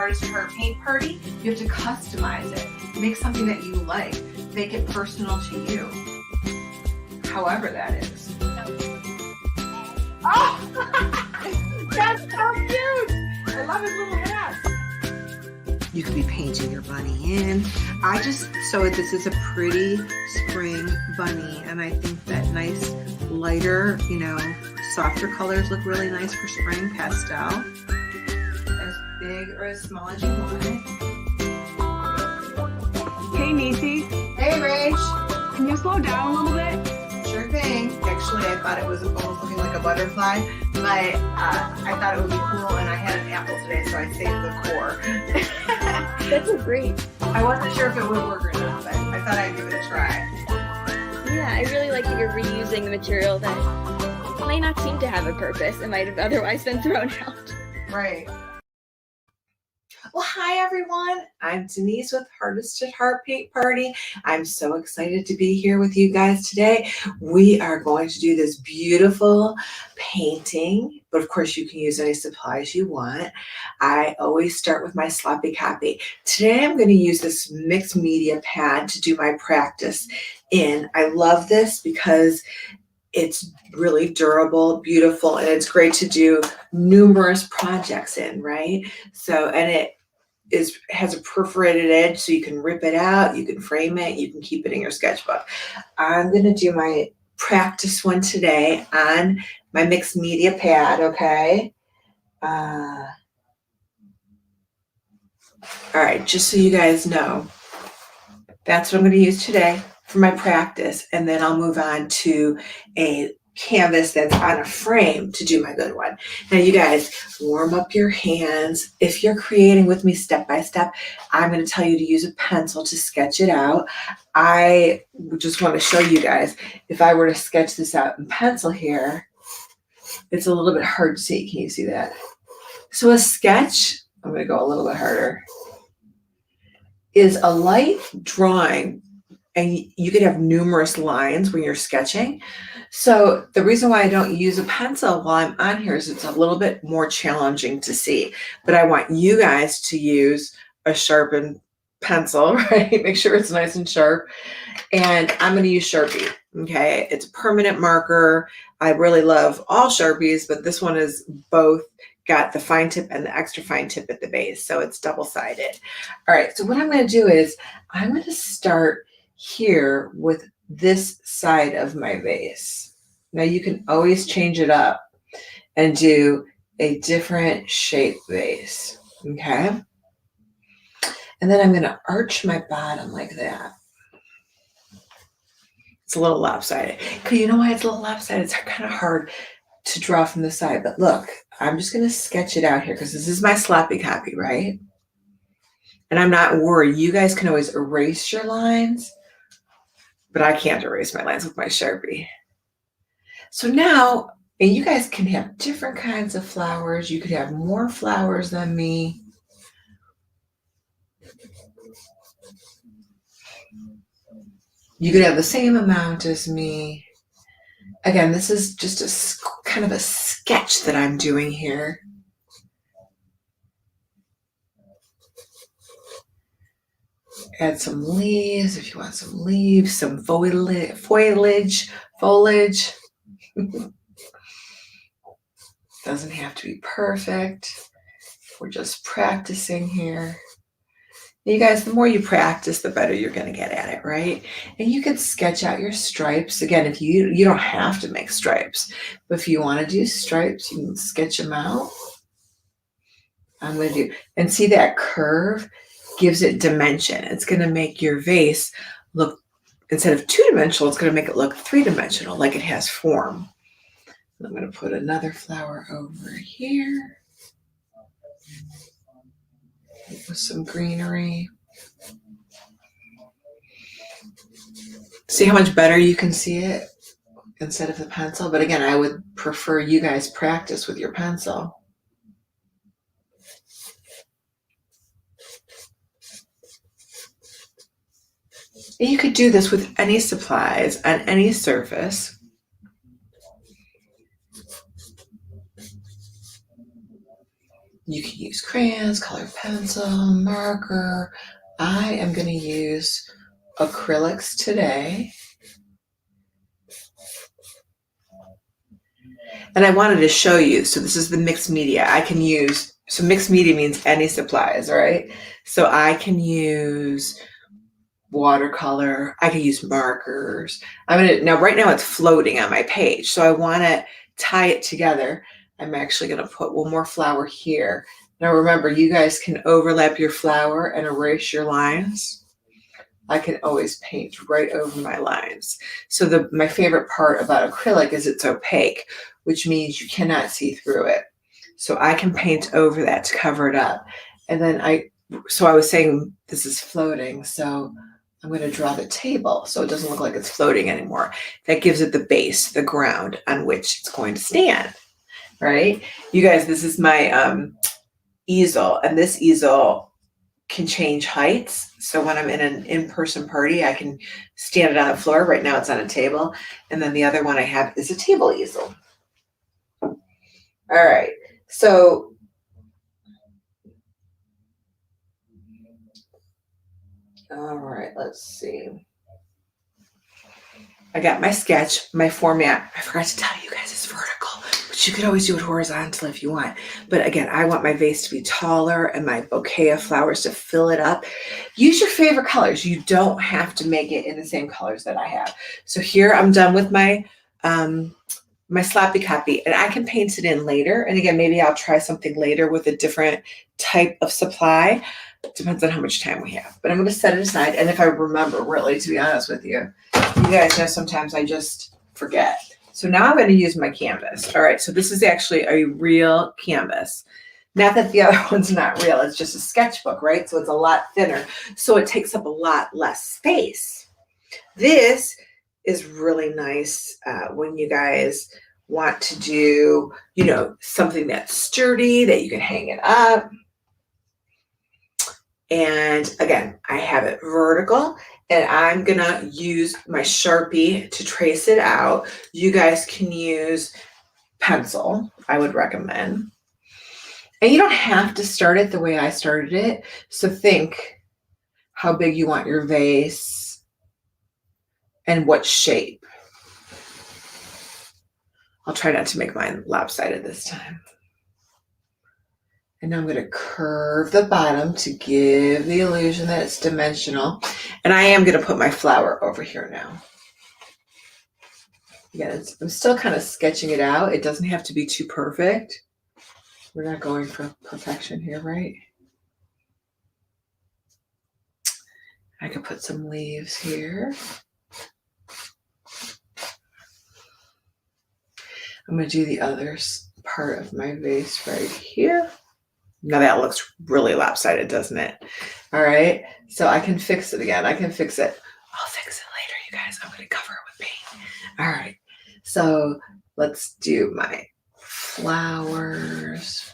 Artist to Heart paint party, you have to customize it. Make something that you like. Make it personal to you. However that is. Oh! That's so cute! I love his little hat. You could be painting your bunny in. So this is a pretty spring bunny, and I think that nice, lighter, softer colors look really nice for spring pastel. As big or as small as you want it. Hey, Nisi. Hey, Rach. Can you slow down a little bit? Sure thing. Actually, I thought it was almost looking like a butterfly, but I thought it would be cool, and I had an apple today, so I saved the core. That's great. I wasn't sure if it would work or not, but I thought I'd give it a try. Yeah, I really like that you're reusing the material that might not seem to have a purpose. It might have otherwise been thrown out. Right. Well, hi everyone. I'm Denyse with Artist to Heart Paint Party. I'm so excited to be here with you guys today. We are going to do this beautiful painting, but of course you can use any supplies you want. I always start with my sloppy copy. Today I'm going to use this mixed media pad to do my practice in. I love this because it's really durable, beautiful, and it's great to do numerous projects in, right? So, and it has a perforated edge, so you can rip it out, you can frame it, you can keep it in your sketchbook. I'm going to do my practice one today on my mixed media pad, okay? All right, just so you guys know, that's what I'm going to use today for my practice, and then I'll move on to a canvas that's on a frame to do my good one. Now you guys, warm up your hands. If you're creating with me step by step, I'm going to tell you to use a pencil to sketch it out. I just want to show you guys, if I were to sketch this out in pencil here, it's a little bit hard to see. Can you see that? So a sketch, I'm going to go a little bit harder, is a light drawing, and you could have numerous lines when you're sketching. So the reason why I don't use a pencil while I'm on here is it's a little bit more challenging to see, but I want you guys to use a sharpened pencil, right? Make sure it's nice and sharp. And I'm going to use Sharpie. Okay. It's a permanent marker. I really love all Sharpies, but this one is both got the fine tip and the extra fine tip at the base. So it's double-sided. All right. So what I'm going to do is I'm going to start here with this side of my vase. Now you can always change it up and do a different shape vase, okay? And then I'm going to arch my bottom like that. It's a little lopsided. Because you know why it's a little lopsided? It's kind of hard to draw from the side. But look, I'm just going to sketch it out here because this is my sloppy copy, right? And I'm not worried. You guys can always erase your lines, but I can't erase my lines with my Sharpie. So now, and you guys can have different kinds of flowers. You could have more flowers than me. You could have the same amount as me. Again, this is just a kind of a sketch that I'm doing here. Add some leaves if you want some leaves, some foliage. Doesn't have to be perfect. We're just practicing here. You guys, the more you practice, the better you're going to get at it, right? And you can sketch out your stripes. Again, if you don't have to make stripes, but if you want to do stripes, you can sketch them out. I'm going to do, and see that curve gives it dimension. It's going to make your vase look, instead of two-dimensional, it's going to make it look three-dimensional, like it has form. I'm going to put another flower over here with some greenery. See how much better you can see it instead of the pencil? But again, I would prefer you guys practice with your pencil. You could do this with any supplies on any surface. You can use crayons, colored pencil, marker. I am going to use acrylics today. And I wanted to show you, so this is the mixed media. I can use, so mixed media means any supplies, right? So I can use watercolor, I can use markers. Now right now it's floating on my page, so I want to tie it together. I'm actually going to put one more flower here. Now remember, you guys can overlap your flower and erase your lines. I can always paint right over my lines. So my favorite part about acrylic is it's opaque, which means you cannot see through it. So I can paint over that to cover it up. And then I was saying this is floating, so I'm going to draw the table so it doesn't look like it's floating anymore. That gives it the base, the ground on which it's going to stand, right? You guys, this is my easel, and this easel can change heights. So when I'm in an in-person party, I can stand it on the floor. Right now it's on a table. And then the other one I have is a table easel. All right. So all right, let's see. I got my sketch, my format. I forgot to tell you guys it's vertical, but you could always do it horizontal if you want. But again, I want my vase to be taller and my bouquet of flowers to fill it up. Use your favorite colors. You don't have to make it in the same colors that I have. So here I'm done with my my sloppy copy, and I can paint it in later. And again, maybe I'll try something later with a different type of supply. It depends on how much time we have. But I'm going to set it aside. And if I remember, really, to be honest with you, you guys know sometimes I just forget. So now I'm going to use my canvas. All right, so this is actually a real canvas. Not that the other one's not real. It's just a sketchbook, right? So it's a lot thinner. So it takes up a lot less space. This is really nice when you guys want to do, something that's sturdy, that you can hang it up. And again, I have it vertical, and I'm gonna use my Sharpie to trace it out. You guys can use pencil, I would recommend. And you don't have to start it the way I started it. So think how big you want your vase and what shape. I'll try not to make mine lopsided this time. And now I'm going to curve the bottom to give the illusion that it's dimensional. And I am going to put my flower over here now. Again, I'm still kind of sketching it out. It doesn't have to be too perfect. We're not going for perfection here, right? I could put some leaves here. I'm going to do the other part of my vase right here. Now that looks really lopsided, doesn't it? All right, so I can fix it again. I can fix it. I'll fix it later, you guys. I'm going to cover it with paint. All right, so let's do my flowers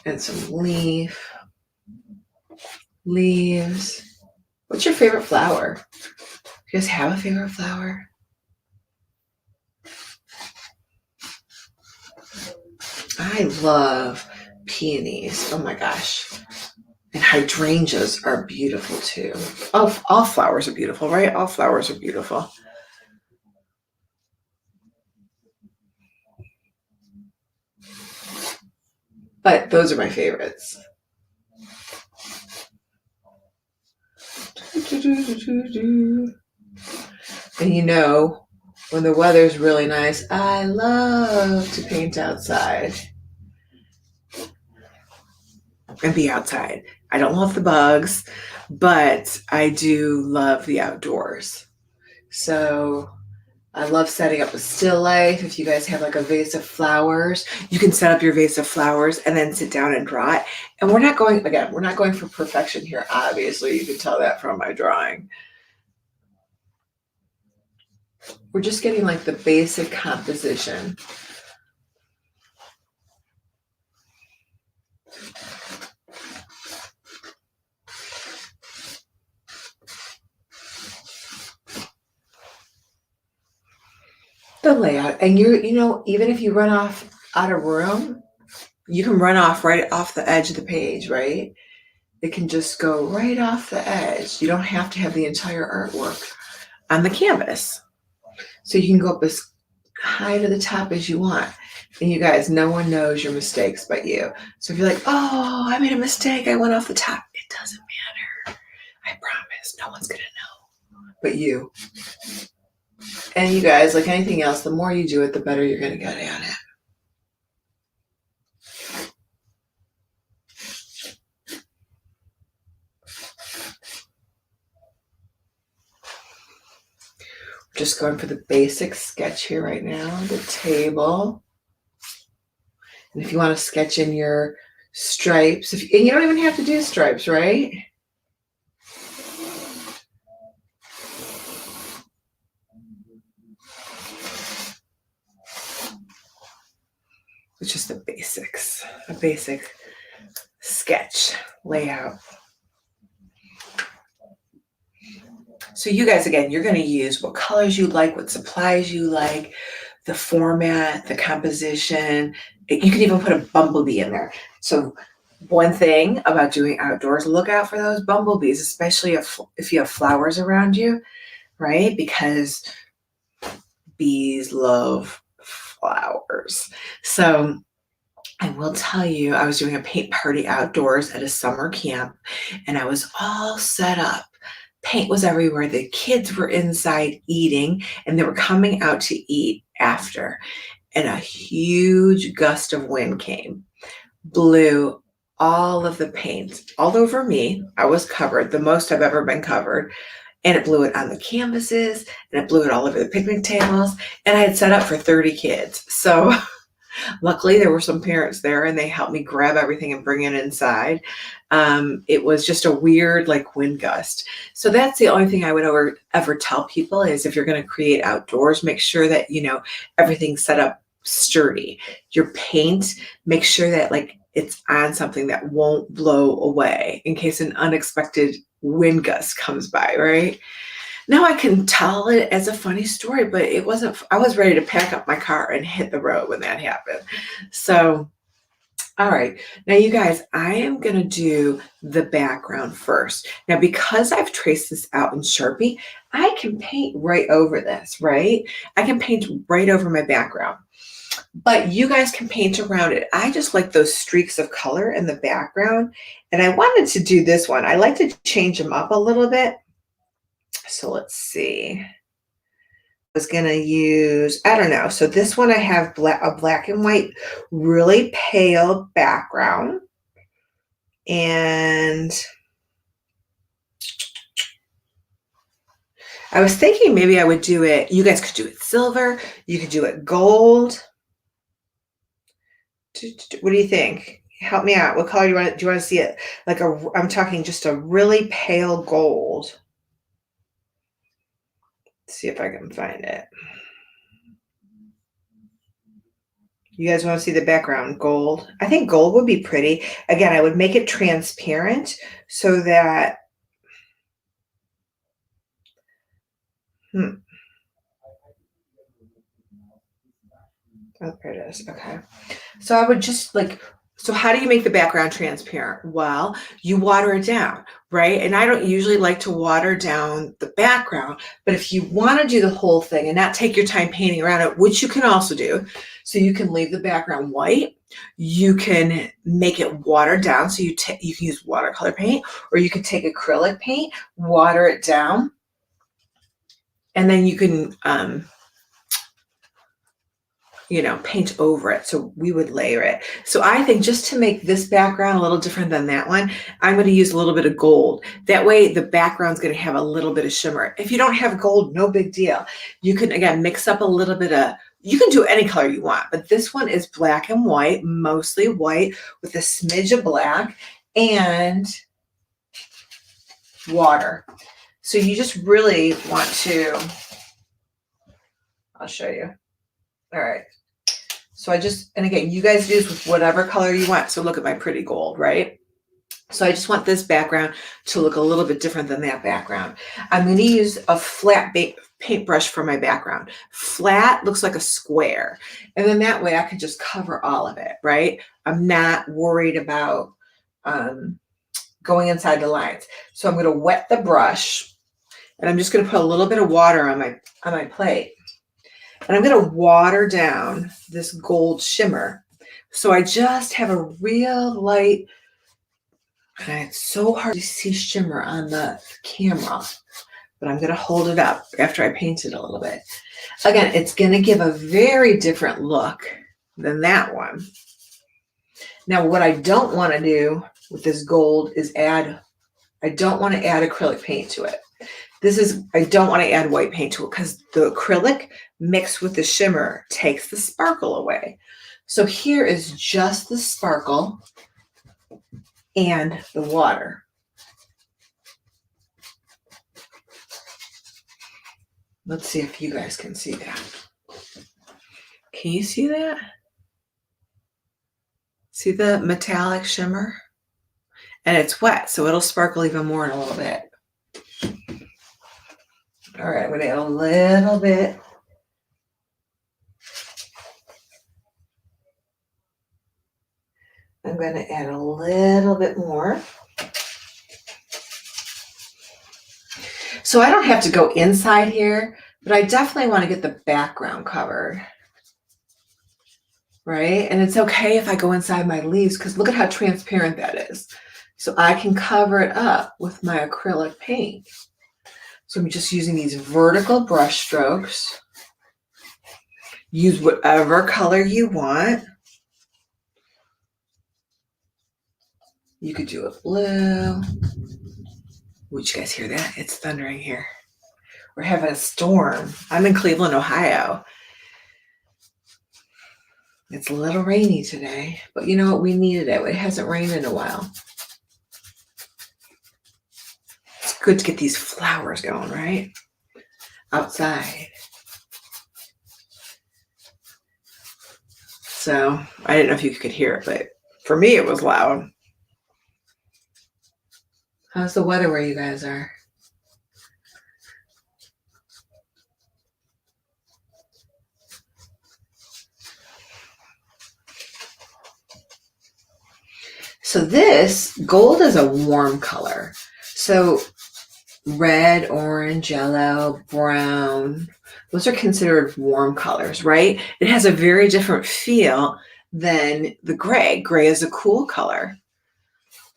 and some leaves. What's your favorite flower? You guys have a favorite flower? I love peonies. Oh my gosh. And hydrangeas are beautiful too. Oh, all flowers are beautiful, right? All flowers are beautiful. But those are my favorites. And when the weather's really nice, I love to paint outside and be outside. I don't love the bugs, but I do love the outdoors. So I love setting up a still life. If you guys have like a vase of flowers, you can set up your vase of flowers and then sit down and draw it. And we're not going for perfection here. Obviously, you can tell that from my drawing. We're just getting like the basic composition. The layout, and even if you run off out of room, you can run off right off the edge of the page, right? It can just go right off the edge. You don't have to have the entire artwork on the canvas. So you can go up as high to the top as you want. And you guys, no one knows your mistakes but you. So if you're like, oh, I made a mistake, I went off the top, it doesn't matter. I promise, no one's gonna know but you. And you guys, like anything else, the more you do it, the better you're gonna get at it. Just going for the basic sketch here right now, the table. And if you want to sketch in your stripes, and you don't even have to do stripes, right? It's just the basics, a basic sketch layout. So you guys, again, you're going to use what colors you like, what supplies you like, the format, the composition. You can even put a bumblebee in there. So one thing about doing outdoors, look out for those bumblebees, especially if you have flowers around you, right? Because bees love flowers. So I will tell you, I was doing a paint party outdoors at a summer camp, and I was all set up. Paint was everywhere. The kids were inside eating, and they were coming out to eat after. And a huge gust of wind came, blew all of the paint all over me. I was covered, the most I've ever been covered. And it blew it on the canvases, and it blew it all over the picnic tables. And I had set up for 30 kids. So luckily there were some parents there, and they helped me grab everything and bring it inside. It was just a weird like wind gust. So that's the only thing I would ever tell people is if you're going to create outdoors, make sure that, you know, everything's set up sturdy. Your paint, make sure that like it's on something that won't blow away in case an unexpected wind gust comes by, right? Now I can tell it as a funny story, but it wasn't, I was ready to pack up my car and hit the road when that happened. So, all right. Now you guys, I am going to do the background first. Now, because I've traced this out in Sharpie, I can paint right over this, right? I can paint right over my background, but you guys can paint around it. I just like those streaks of color in the background. And I wanted to do this one. I like to change them up a little bit. So let's see. I was going to use, I don't know. So this one I have a black and white, really pale background. And I was thinking maybe I would do it, you guys could do it silver, you could do it gold. What do you think? Help me out. What color do you want to see it? Like I'm talking just a really pale gold. Let's see if I can find it. You guys want to see the background gold? I think gold would be pretty. Again, I would make it transparent so that, oh, there it is. Okay. So I would just like, so how do you make the background transparent? Well, you water it down, right? And I don't usually like to water down the background, but if you want to do the whole thing and not take your time painting around it, which you can also do, so you can leave the background white, you can make it watered down. So you can use watercolor paint, or you can take acrylic paint, water it down, and then you can, you know, paint over it. So we would layer it. So I think just to make this background a little different than that one, I'm going to use a little bit of gold. That way the background's going to have a little bit of shimmer. If you don't have gold, no big deal. You can, again, mix up a little bit of, you can do any color you want, but this one is black and white, mostly white with a smidge of black and water. So you just really want to, I'll show you. All right. So I just, and again, you guys do this with whatever color you want. So look at my pretty gold, right? So I just want this background to look a little bit different than that background. I'm going to use a flat paintbrush for my background. Flat looks like a square. And then that way I can just cover all of it, right? I'm not worried about going inside the lines. So I'm going to wet the brush, and I'm just going to put a little bit of water on my plate. And I'm going to water down this gold shimmer. So I just have a real light, and it's so hard to see shimmer on the camera, but I'm going to hold it up after I paint it a little bit. Again, it's going to give a very different look than that one. Now, what I don't want to do with this gold is I don't want to add acrylic paint to it. I don't want to add white paint to it because the acrylic mixed with the shimmer takes the sparkle away. So here is just the sparkle and the water. Let's see if you guys can see that. Can you see that? See the metallic shimmer? And it's wet, so it'll sparkle even more in a little bit. All right, I'm going to add a little bit. I'm going to add a little bit more. So I don't have to go inside here, but I definitely want to get the background covered. Right? And it's okay if I go inside my leaves because look at how transparent that is. So I can cover it up with my acrylic paint. So I'm just using these vertical brush strokes. Use whatever color you want. You could do a blue. Would you guys hear that? It's thundering here. We're having a storm. I'm in Cleveland, Ohio. It's a little rainy today, but you know what? We needed it. It hasn't rained in a while. It's good to get these flowers going, right? Outside. So I didn't know if you could hear it, but for me, it was loud. How's the weather where you guys are? So this gold is a warm color. So red, orange, yellow, brown, those are considered warm colors, right? It has a very different feel than the gray. Gray is a cool color.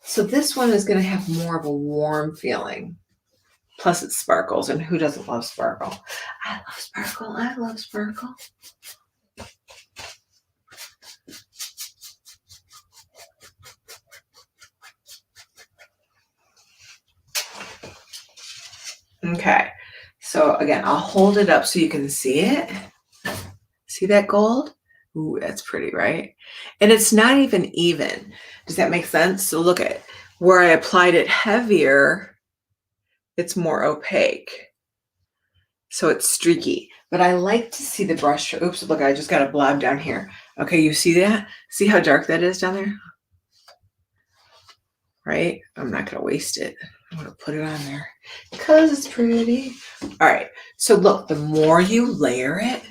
So this one is going to have more of a warm feeling. Plus it sparkles, and who doesn't love sparkle? I love sparkle. I love sparkle. Okay, so again, I'll hold it up so you can see it. See that gold? Ooh, that's pretty, right? And it's not even even. Does that make sense? So look at where I applied it heavier, it's more opaque. So it's streaky. But I like to see the brush. Oops, look, I just got a blob down here. Okay, you see that? See how dark that is down there? Right? I'm not going to waste it. I'm going to put it on there because it's pretty. All right, so look, the more you layer it,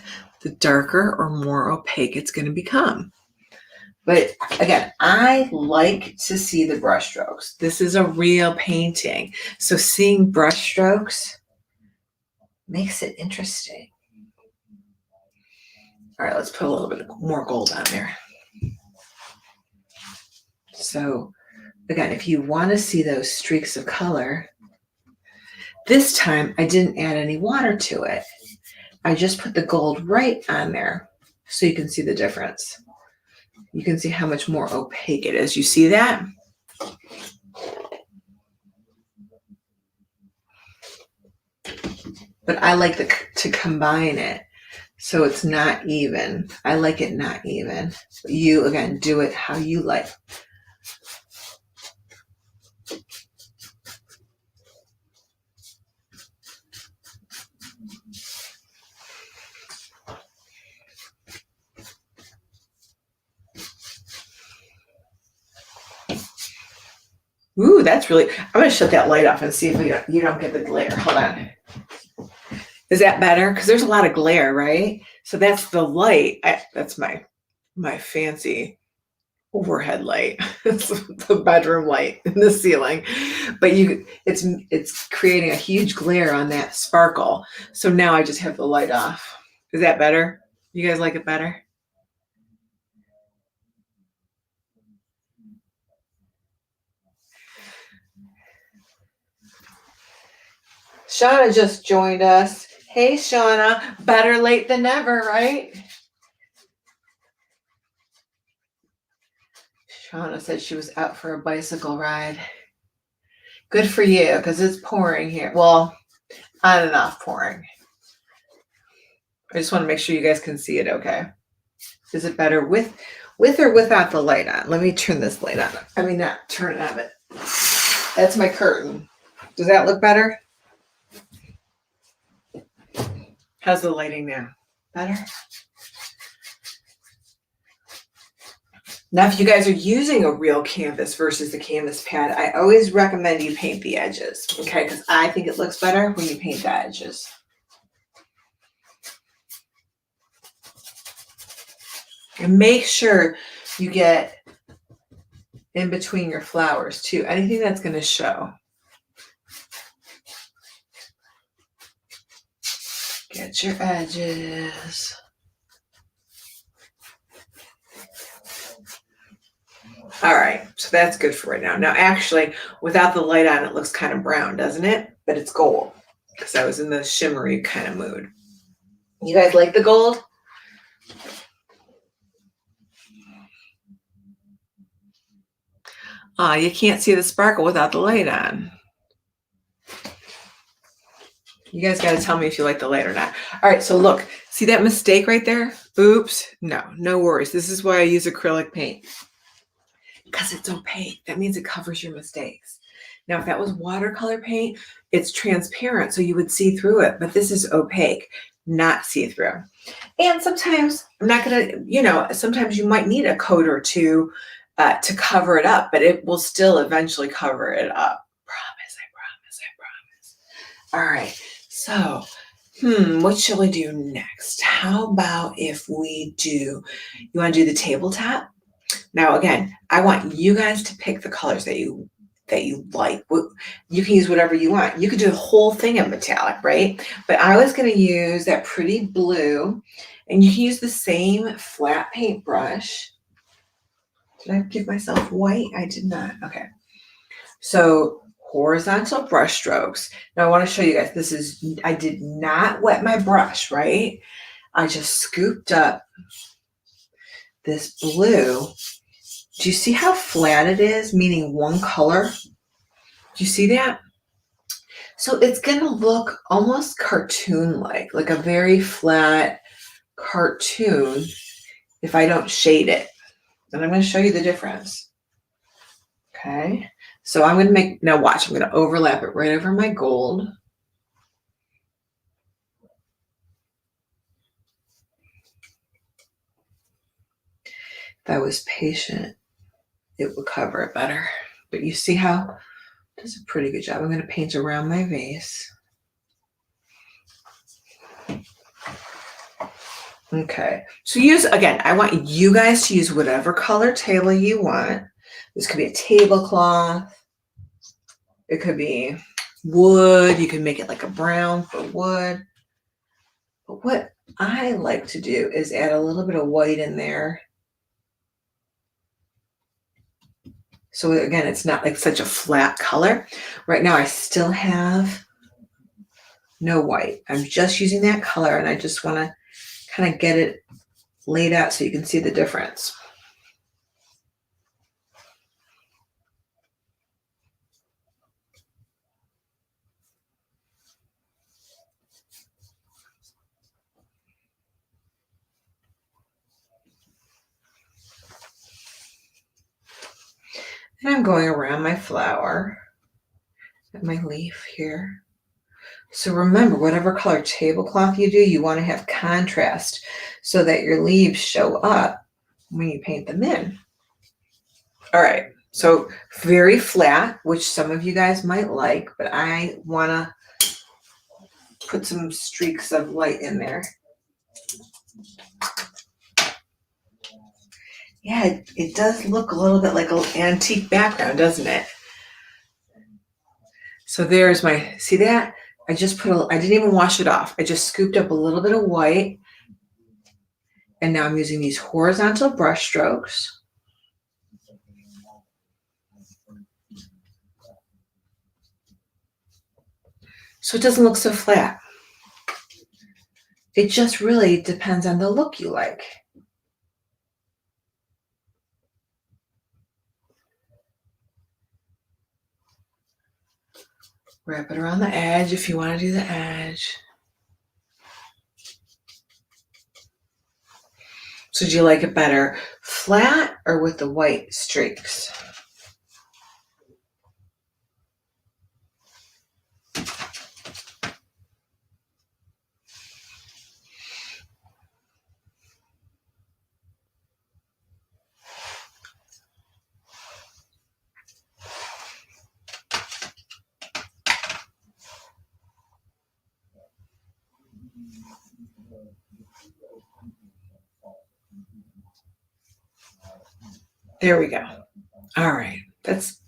the darker or more opaque it's going to become. But again, I like to see the brush strokes. This is a real painting. So seeing brush strokes makes it interesting. All right, let's put a little bit more gold on there. So again, if you want to see those streaks of color, this time I didn't add any water to it. I just put the gold right on there so you can see the difference. You can see how much more opaque it is. You see that? But I like to combine it so it's not even. I like it not even. But you, again, do it how you like. Ooh, that's really, I'm going to shut that light off and see if you don't get the glare. Hold on. Is that better? Because there's a lot of glare, right? So that's the light. That's my fancy overhead light. It's the bedroom light in the ceiling. But it's creating a huge glare on that sparkle. So now I just have the light off. Is that better? You guys like it better? Shauna just joined us. Hey, Shauna. Better late than never, right? Shauna said she was out for a bicycle ride. Good for you, because it's pouring here. Well, on and off pouring. I just want to make sure you guys can see it okay. Is it better with or without the light on? Let me turn this light on. I mean, not turn it on, but that's my curtain. Does that look better? How's the lighting now? Better? Now, if you guys are using a real canvas versus the canvas pad, I always recommend you paint the edges, okay? Because I think it looks better when you paint the edges. And make sure you get in between your flowers too. Anything that's going to show. Get your edges. All right, so that's good for right now. Now, actually, without the light on, it looks kind of brown, doesn't it? But it's gold because I was in the shimmery kind of mood. You guys like the gold? You can't see the sparkle without the light on. You guys got to tell me if you like the light or not. All right, so look, see that mistake right there? Oops, no worries. This is why I use acrylic paint. Because it's opaque. That means it covers your mistakes. Now, if that was watercolor paint, it's transparent, so you would see through it. But this is opaque, not see-through. And sometimes, I'm not going to, sometimes you might need a coat or two to cover it up, but it will still eventually cover it up. Promise. All right, so, what shall we do next? How about if we do, you want to do the tabletop? Now, again, I want you guys to pick the colors that you like. You can use whatever you want. You could do the whole thing in metallic, right? But I was going to use that pretty blue, and you can use the same flat paintbrush. Did I give myself white? I did not. Okay. So horizontal brush strokes. Now I want to show you guys, I did not wet my brush, right? I just scooped up this blue. Do you see how flat it is? Meaning one color. Do you see that? So it's going to look almost cartoon-like a very flat cartoon if I don't shade it. And I'm going to show you the difference. Okay. So I'm going to now watch, I'm going to overlap it right over my gold. If I was patient, it would cover it better. But you see how it does a pretty good job. I'm going to paint around my vase. Okay, so again, I want you guys to use whatever color table you want. This could be a tablecloth. It could be wood. You can make it like a brown for wood. But what I like to do is add a little bit of white in there. So again, it's not like such a flat color. Right now, I still have no white. I'm just using that color, and I just want to kind of get it laid out so you can see the difference. And I'm going around my flower and my leaf here. So remember, whatever color tablecloth you do, you want to have contrast so that your leaves show up when you paint them in. All right, so very flat, which some of you guys might like, but I want to put some streaks of light in there. Yeah, it does look a little bit like an antique background, doesn't it? So there's my, see that? I didn't even wash it off. I just scooped up a little bit of white. And now I'm using these horizontal brush strokes. So it doesn't look so flat. It just really depends on the look you like. Wrap it around the edge if you want to do the edge. So do you like it better flat or with the white streaks? There we go. All right, that's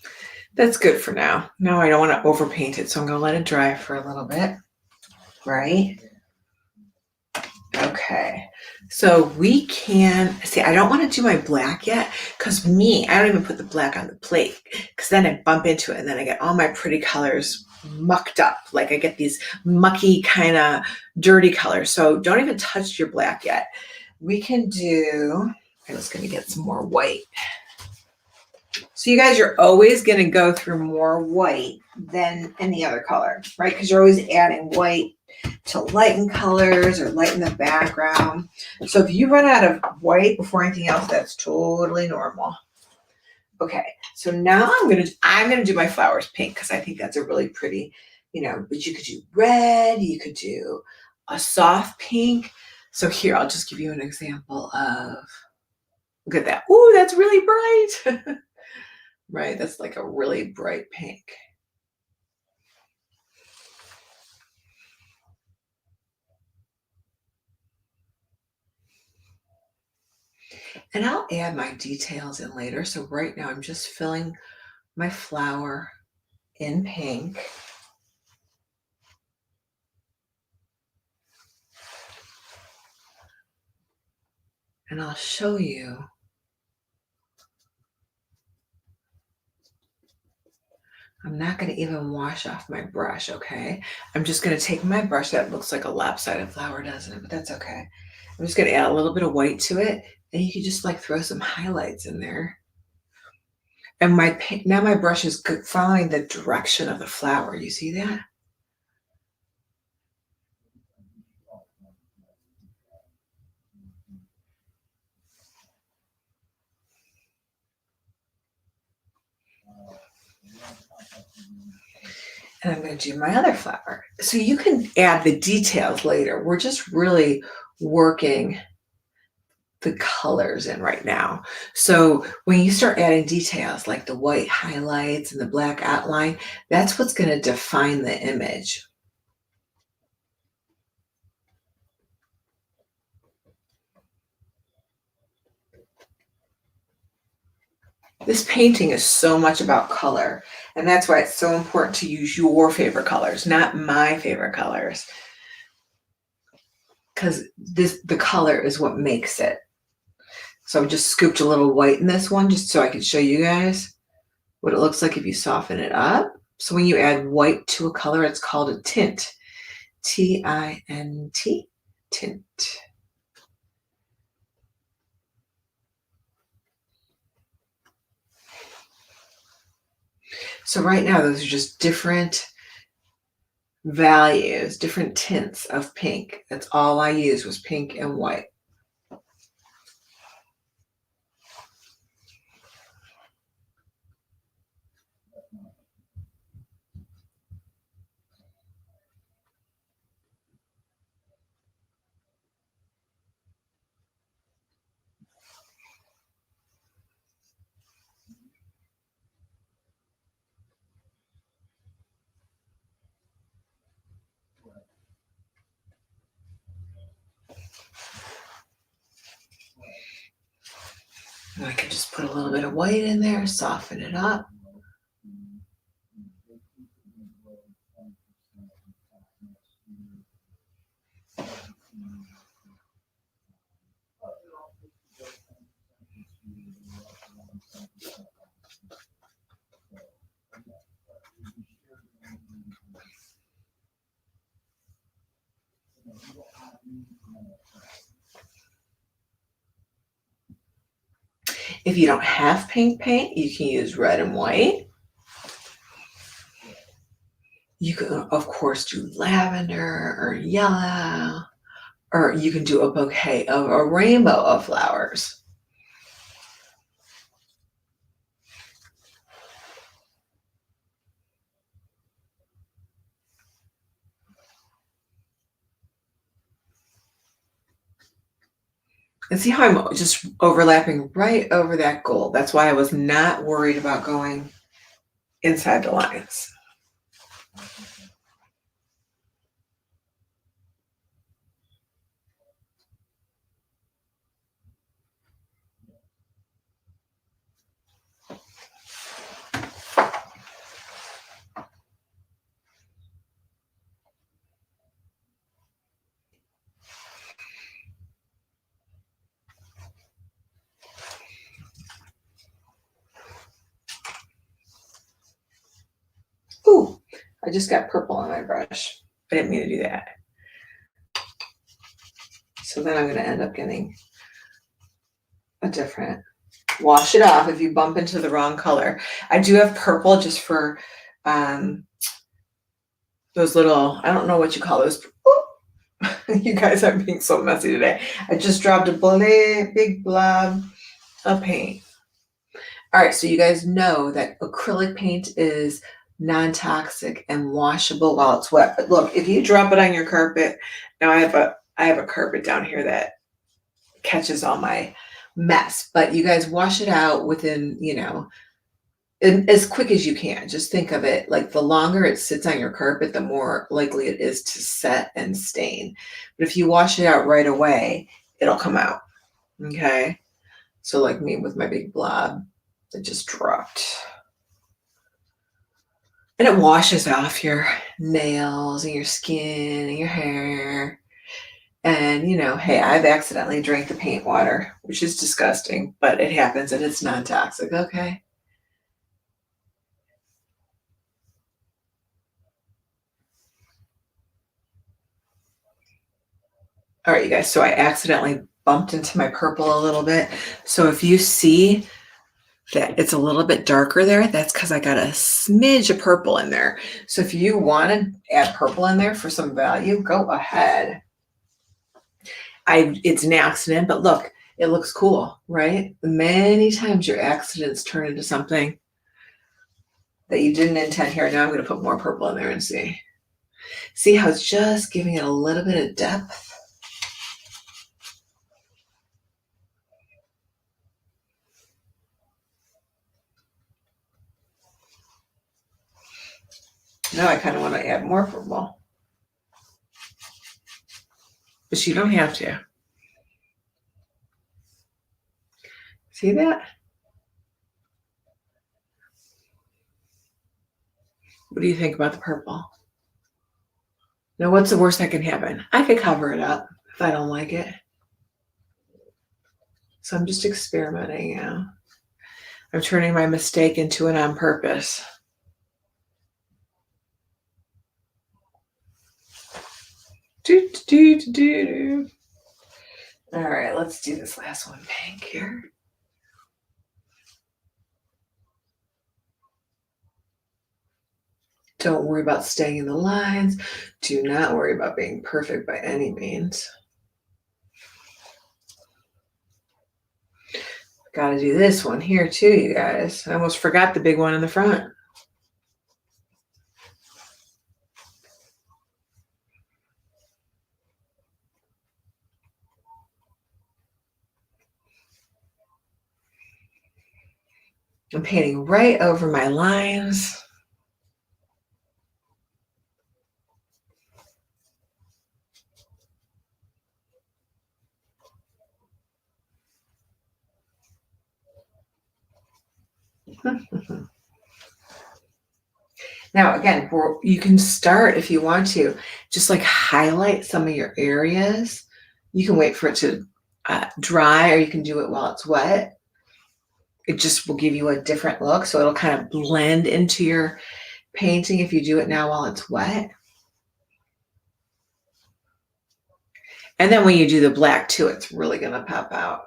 good for now. Now I don't want to overpaint it, so I'm going to let it dry for a little bit, right? Okay, so we can, see, I don't want to do my black yet, because I don't even put the black on the plate, because then I bump into it, and then I get all my pretty colors mucked up. Like I get these mucky kind of dirty colors, so don't even touch your black yet. We can do, I was going to get some more white. So you guys, you're always going to go through more white than any other color, right? Because you're always adding white to lighten colors or lighten the background. So if you run out of white before anything else, that's totally normal. Okay, so now I'm gonna do my flowers pink because I think that's a really pretty, but you could do red, you could do a soft pink. So here, I'll just give you an example of, look at that. Ooh, that's really bright. Right, that's like a really bright pink. And I'll add my details in later. So right now I'm just filling my flower in pink. And I'll show you. I'm not going to even wash off my brush, okay? I'm just going to take my brush that looks like a lopsided flower, doesn't it? But that's okay. I'm just going to add a little bit of white to it, and you can just like throw some highlights in there. And now my brush is following the direction of the flower. You see that? And I'm going to do my other flower. So you can add the details later. We're just really working the colors in right now. So when you start adding details like the white highlights and the black outline, that's what's going to define the image. This painting is so much about color, and that's why it's so important to use your favorite colors, not my favorite colors, because the color is what makes it. So I just scooped a little white in this one just so I could show you guys what it looks like if you soften it up. So when you add white to a color, it's called a tint. T-I-N-T, tint. So right now, those are just different values, different tints of pink. That's all I used was pink and white. And I can just put a little bit of white in there, soften it up. If you don't have pink paint, you can use red and white. You can, of course, do lavender or yellow, or you can do a bouquet of a rainbow of flowers. And see how I'm just overlapping right over that gold. That's why I was not worried about going inside the lines. Ooh, I just got purple on my brush. I didn't mean to do that. So then I'm going to end up getting a different. Wash it off if you bump into the wrong color. I do have purple just for those little, I don't know what you call those. You guys are being so messy today. I just dropped a big blob of paint. All right, so you guys know that acrylic paint is non-toxic and washable while it's wet. But look, if you drop it on your carpet, now I have a carpet down here that catches all my mess, but you guys wash it out within, as quick as you can. Just think of it like the longer it sits on your carpet, the more likely it is to set and stain. But if you wash it out right away, it'll come out. Okay. So like me with my big blob, it just dropped. And it washes off your nails and your skin and your hair. And, hey, I've accidentally drank the paint water, which is disgusting, but it happens and it's non-toxic, okay? All right, you guys, so I accidentally bumped into my purple a little bit. So if you see that it's a little bit darker there, that's because I got a smidge of purple in there. So if you want to add purple in there for some value, go ahead. It's an accident, but look, it looks cool, right? Many times your accidents turn into something that you didn't intend here. Now I'm going to put more purple in there and see. See how it's just giving it a little bit of depth? Now I kind of want to add more purple. But you don't have to. See that? What do you think about the purple? Now, what's the worst that can happen? I could cover it up if I don't like it. So I'm just experimenting now. I'm turning my mistake into an on purpose. All right, let's do this last one pink here. Don't worry about staying in the lines. Do not worry about being perfect by any means. Got to do this one here too, you guys. I almost forgot the big one in the front. I'm painting right over my lines. Now, again, you can start if you want to, just like highlight some of your areas. You can wait for it to dry, or you can do it while it's wet. It just will give you a different look. So it'll kind of blend into your painting if you do it now while it's wet. And then when you do the black too, it's really going to pop out.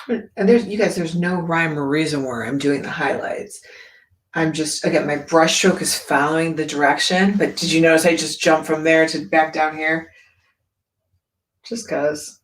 And there's no rhyme or reason where I'm doing the highlights. I'm just, again, my brush stroke is following the direction, but did you notice I just jumped from there to back down here? Just cause.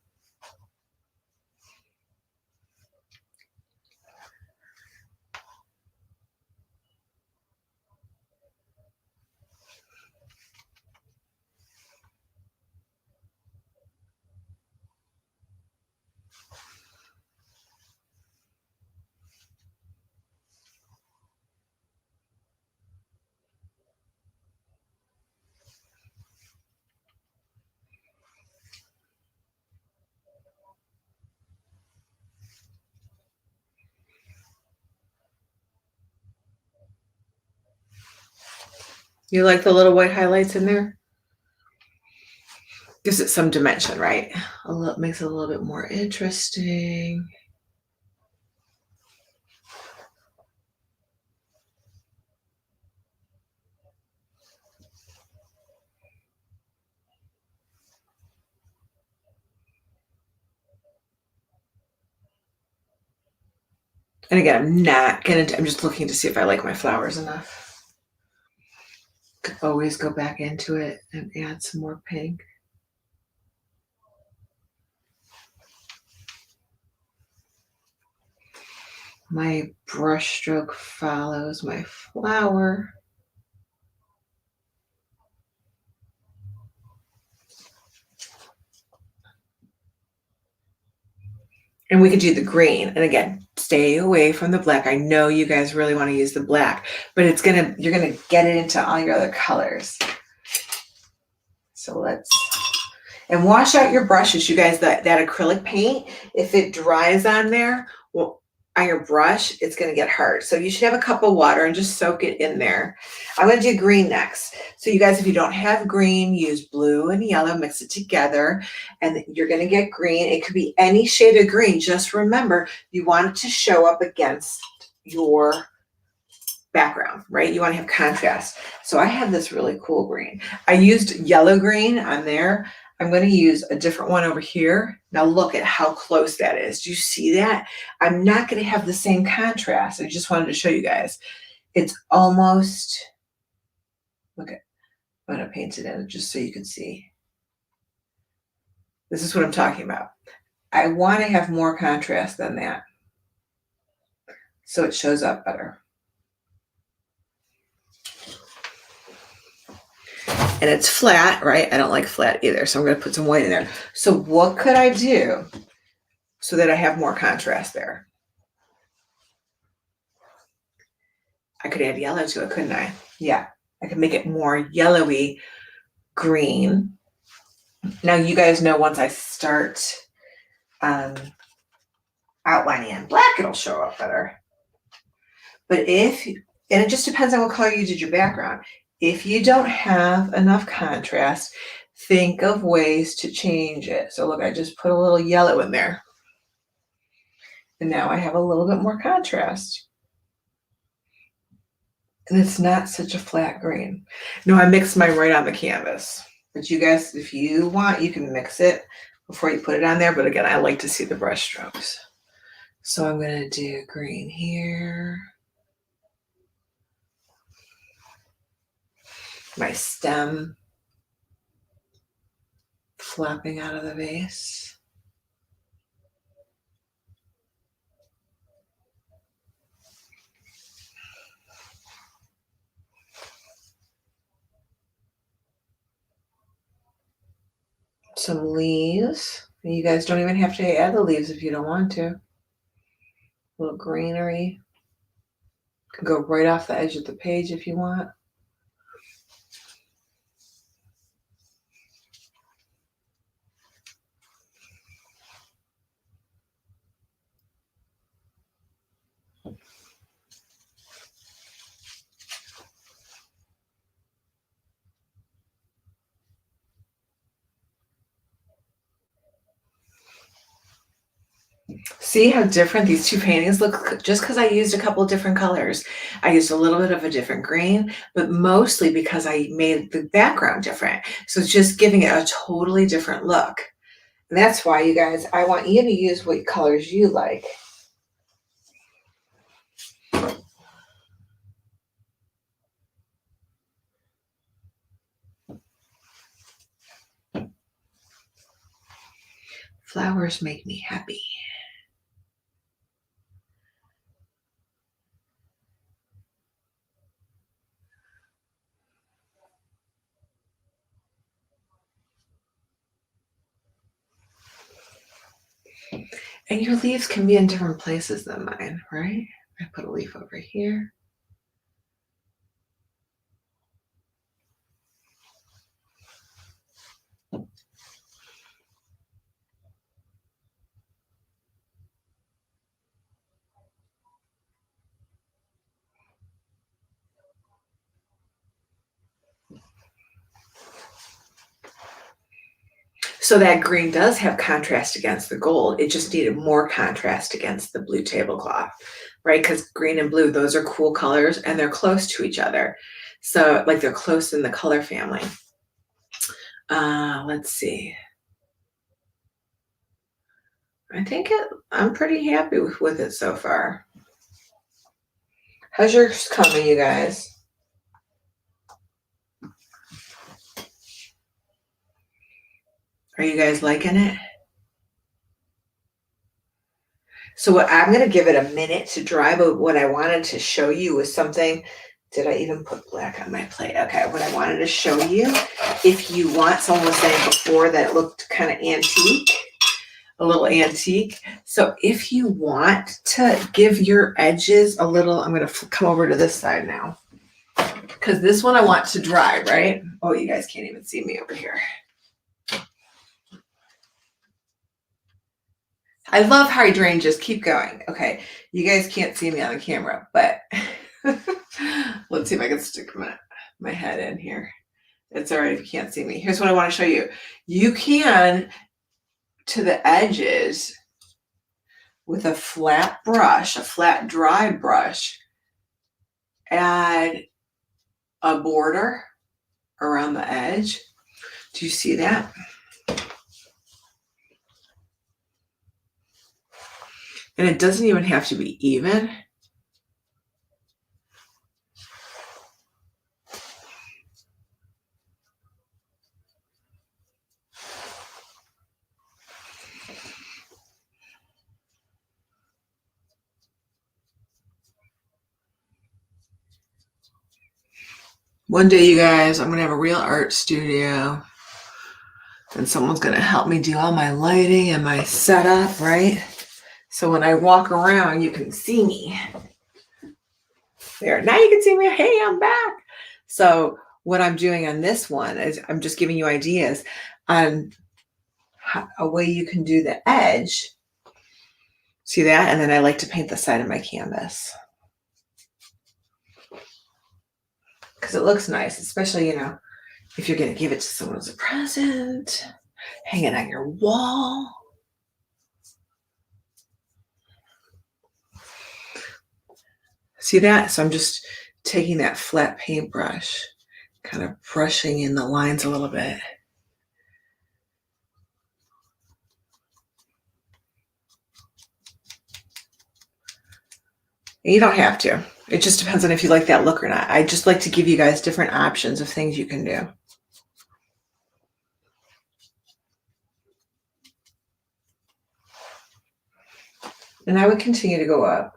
You like the little white highlights in there? Gives it some dimension, right? Makes it a little bit more interesting. And again, I'm just looking to see if I like my flowers enough. Could always go back into it and add some more pink. My brush stroke follows my flower. And we could do the green. And again, stay away from the black. I know you guys really want to use the black, but you're gonna get it into all your other colors. So and wash out your brushes, you guys. That acrylic paint, if it dries on there, well, on your brush, it's gonna get hard. So you should have a cup of water and just soak it in there. I'm gonna do green next. So you guys, if you don't have green, use blue and yellow, mix it together, and you're gonna get green. It could be any shade of green. Just remember, you want it to show up against your background, right? You want to have contrast. So I have this really cool green. I used yellow green on there. I'm going to use a different one over here. Now look at how close that is. Do you see that? I'm not going to have the same contrast. I just wanted to show you guys. It's almost, look at, I'm going to paint it in just so you can see. This is what I'm talking about. I want to have more contrast than that, so it shows up better. And it's flat, right? I don't like flat either, so I'm going to put some white in there. So what could I do so that I have more contrast there? I could add yellow to it, couldn't I? Yeah, I could make it more yellowy green. Now you guys know once I start outlining in black, it'll show up better. But and it just depends on what color you did your background. If you don't have enough contrast, think of ways to change it. So look, I just put a little yellow in there. And now I have a little bit more contrast. And it's not such a flat green. No, I mixed mine right on the canvas. But you guys, if you want, you can mix it before you put it on there. But again, I like to see the brush strokes. So I'm going to do green here. My stem flapping out of the vase. some leaves. You guys don't even have to add the leaves if you don't want to. A little greenery. Can go right off the edge of the page if you want. See how different these two paintings look just because I used a couple different colors. I used a little bit of a different green, but mostly because I made the background different. So it's just giving it a totally different look. And that's why, you guys, I want you to use what colors you like. Flowers make me happy. And your leaves can be in different places than mine, right? I put a leaf over here. So that green does have contrast against the gold. It just needed more contrast against the blue tablecloth, right? Because green and blue, those are cool colors and they're close to each other. So like they're close in the color family. Let's see. I'm pretty happy with it so far. How's yours coming, you guys? Are you guys liking it? So I'm going to give it a minute to dry, but what I wanted to show you was something. Did I even put black on my plate? Okay, what I wanted to show you, if you want, someone was saying before that it looked kind of antique, a little antique. So if you want to give your edges a little, I'm going to come over to this side now, because this one I want to dry, right? Oh, you guys can't even see me over here. I love hydrangeas. Keep going. Okay, you guys can't see me on the camera, but let's see if I can stick my head in here. It's all right if you can't see me. Here's what I want to show you. You can, to the edges, with a flat brush, a flat dry brush, add a border around the edge. Do you see that? And it doesn't even have to be even. One day, you guys, I'm going to have a real art studio and someone's going to help me do all my lighting and my setup, right? So when I walk around, you can see me. There, now you can see me. Hey, I'm back. So what I'm doing on this one is I'm just giving you ideas on a way you can do the edge. See that? And then I like to paint the side of my canvas, because it looks nice, especially, if you're going to give it to someone as a present, hang it on your wall. See that? So I'm just taking that flat paintbrush, kind of brushing in the lines a little bit. You don't have to. It just depends on if you like that look or not. I just like to give you guys different options of things you can do. And I would continue to go up.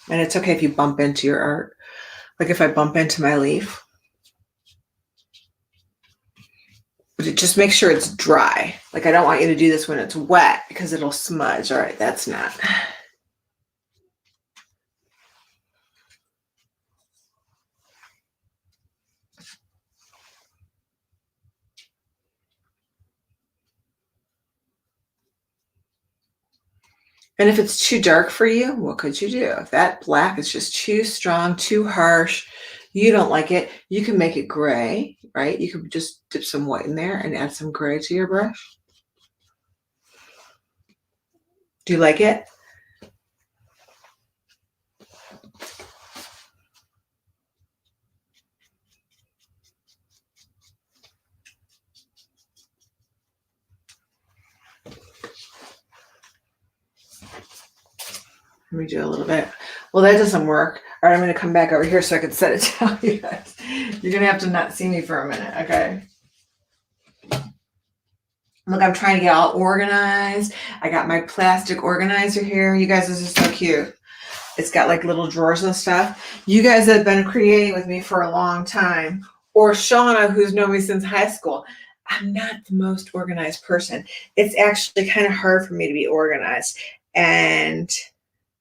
And it's okay if you bump into your art. Like if I bump into my leaf. But just make sure it's dry. Like I don't want you to do this when it's wet because it'll smudge. All right, that's not. And if it's too dark for you, what could you do? If that black is just too strong, too harsh, you don't like it, you can make it gray, right? You could just dip some white in there and add some gray to your brush. Do you like it? Let me do a little bit. Well, that doesn't work. All right, I'm going to come back over here so I can set it down, you guys. You're going to have to not see me for a minute, okay? Look, I'm trying to get all organized. I got my plastic organizer here. You guys, this is so cute. It's got like little drawers and stuff. You guys have been creating with me for a long time. Or Shauna, who's known me since high school. I'm not the most organized person. It's actually kind of hard for me to be organized. And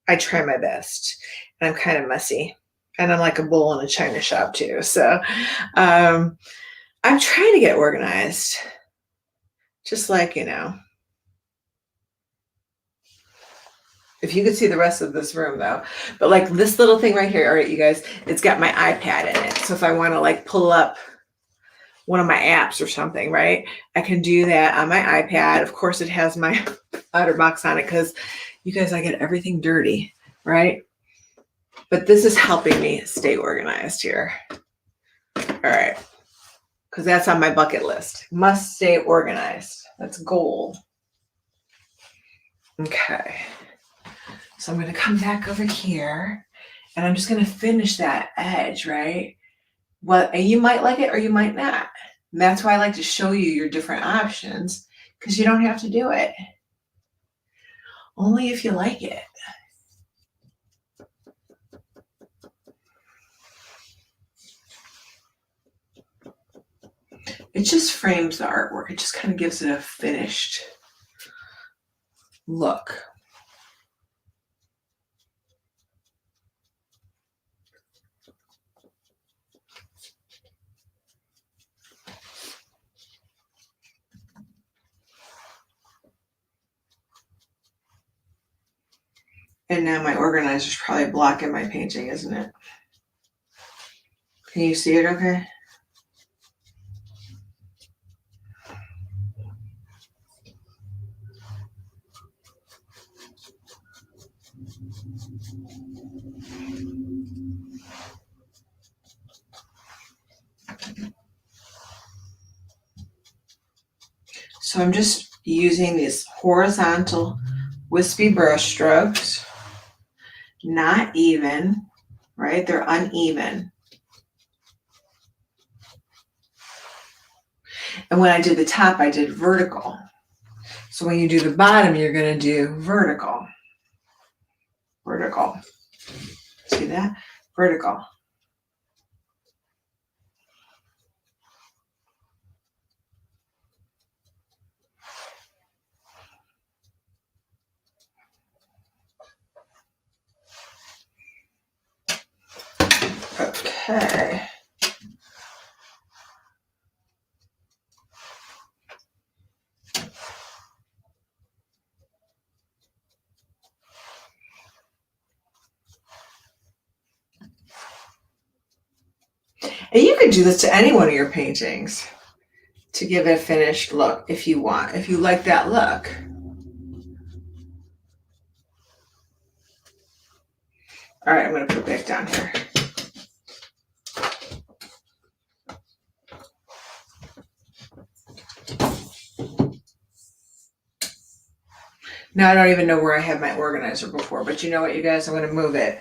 I try my best. And I'm kind of messy. And I'm like a bull in a china shop too. So I'm trying to get organized. Just like, you know. If you could see the rest of this room though. But like this little thing right here, all right, you guys, it's got my iPad in it. So if I want to like pull up one of my apps or something, right, I can do that on my iPad. Of course, it has my OtterBox on it because you guys, I get everything dirty, right? But this is helping me stay organized here. All right. Because that's on my bucket list. Must stay organized. That's a goal. Okay. So I'm going to come back over here and I'm just going to finish that edge, right? Well, and you might like it or you might not. And that's why I like to show you your different options because you don't have to do it. Only if you like it. It just frames the artwork. It just kind of gives it a finished look. And now my organizer's probably blocking my painting, isn't it? Can you see it okay? So I'm just using these horizontal wispy brush strokes, not even, right? They're uneven. And when I did the top, I did vertical. So when you do the bottom, you're going to do vertical. Vertical. See that? Vertical. Okay. And you could do this to any one of your paintings to give it a finished look if you want, if you like that look. All right, I'm going to put it back down here. Now I don't even know where I had my organizer before, but you know what, you guys, I'm going to move it.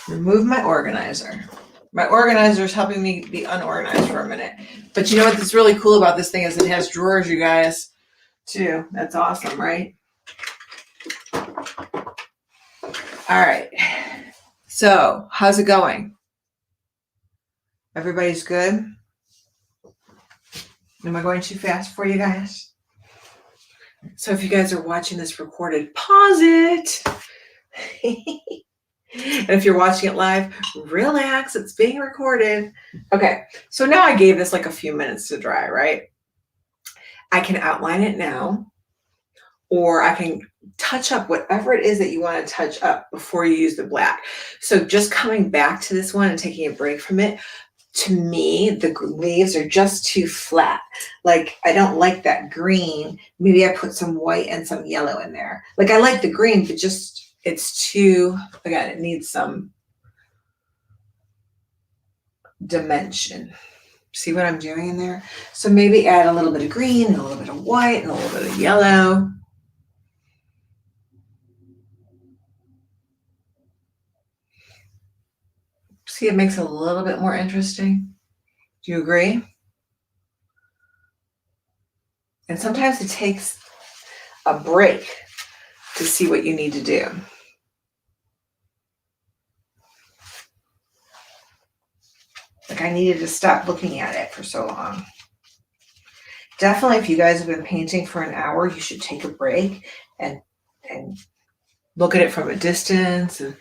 Remove my organizer. My organizer is helping me be unorganized for a minute. But you know what's really cool about this thing is it has drawers, you guys, too. That's awesome, right? All right. So, how's it going? Everybody's good? Am I going too fast for you guys? So if you guys are watching this recorded, pause it. And if you're watching it live, relax, it's being recorded. Okay, so now I gave this like a few minutes to dry, right? I can outline it now, or I can touch up whatever it is that you want to touch up before you use the black. So just coming back to this one and taking a break from it, to me, the leaves are just too flat. Like, I don't like that green. Maybe I put some white and some yellow in there. Like, I like the green, but just, it's too, again, it needs some dimension. See what I'm doing in there? So maybe add a little bit of green and a little bit of white and a little bit of yellow. See, it makes it a little bit more interesting. Do you agree? And sometimes it takes a break to see what you need to do. Like, I needed to stop looking at it for so long. Definitely, if you guys have been painting for an hour, you should take a break and look at it from a distance and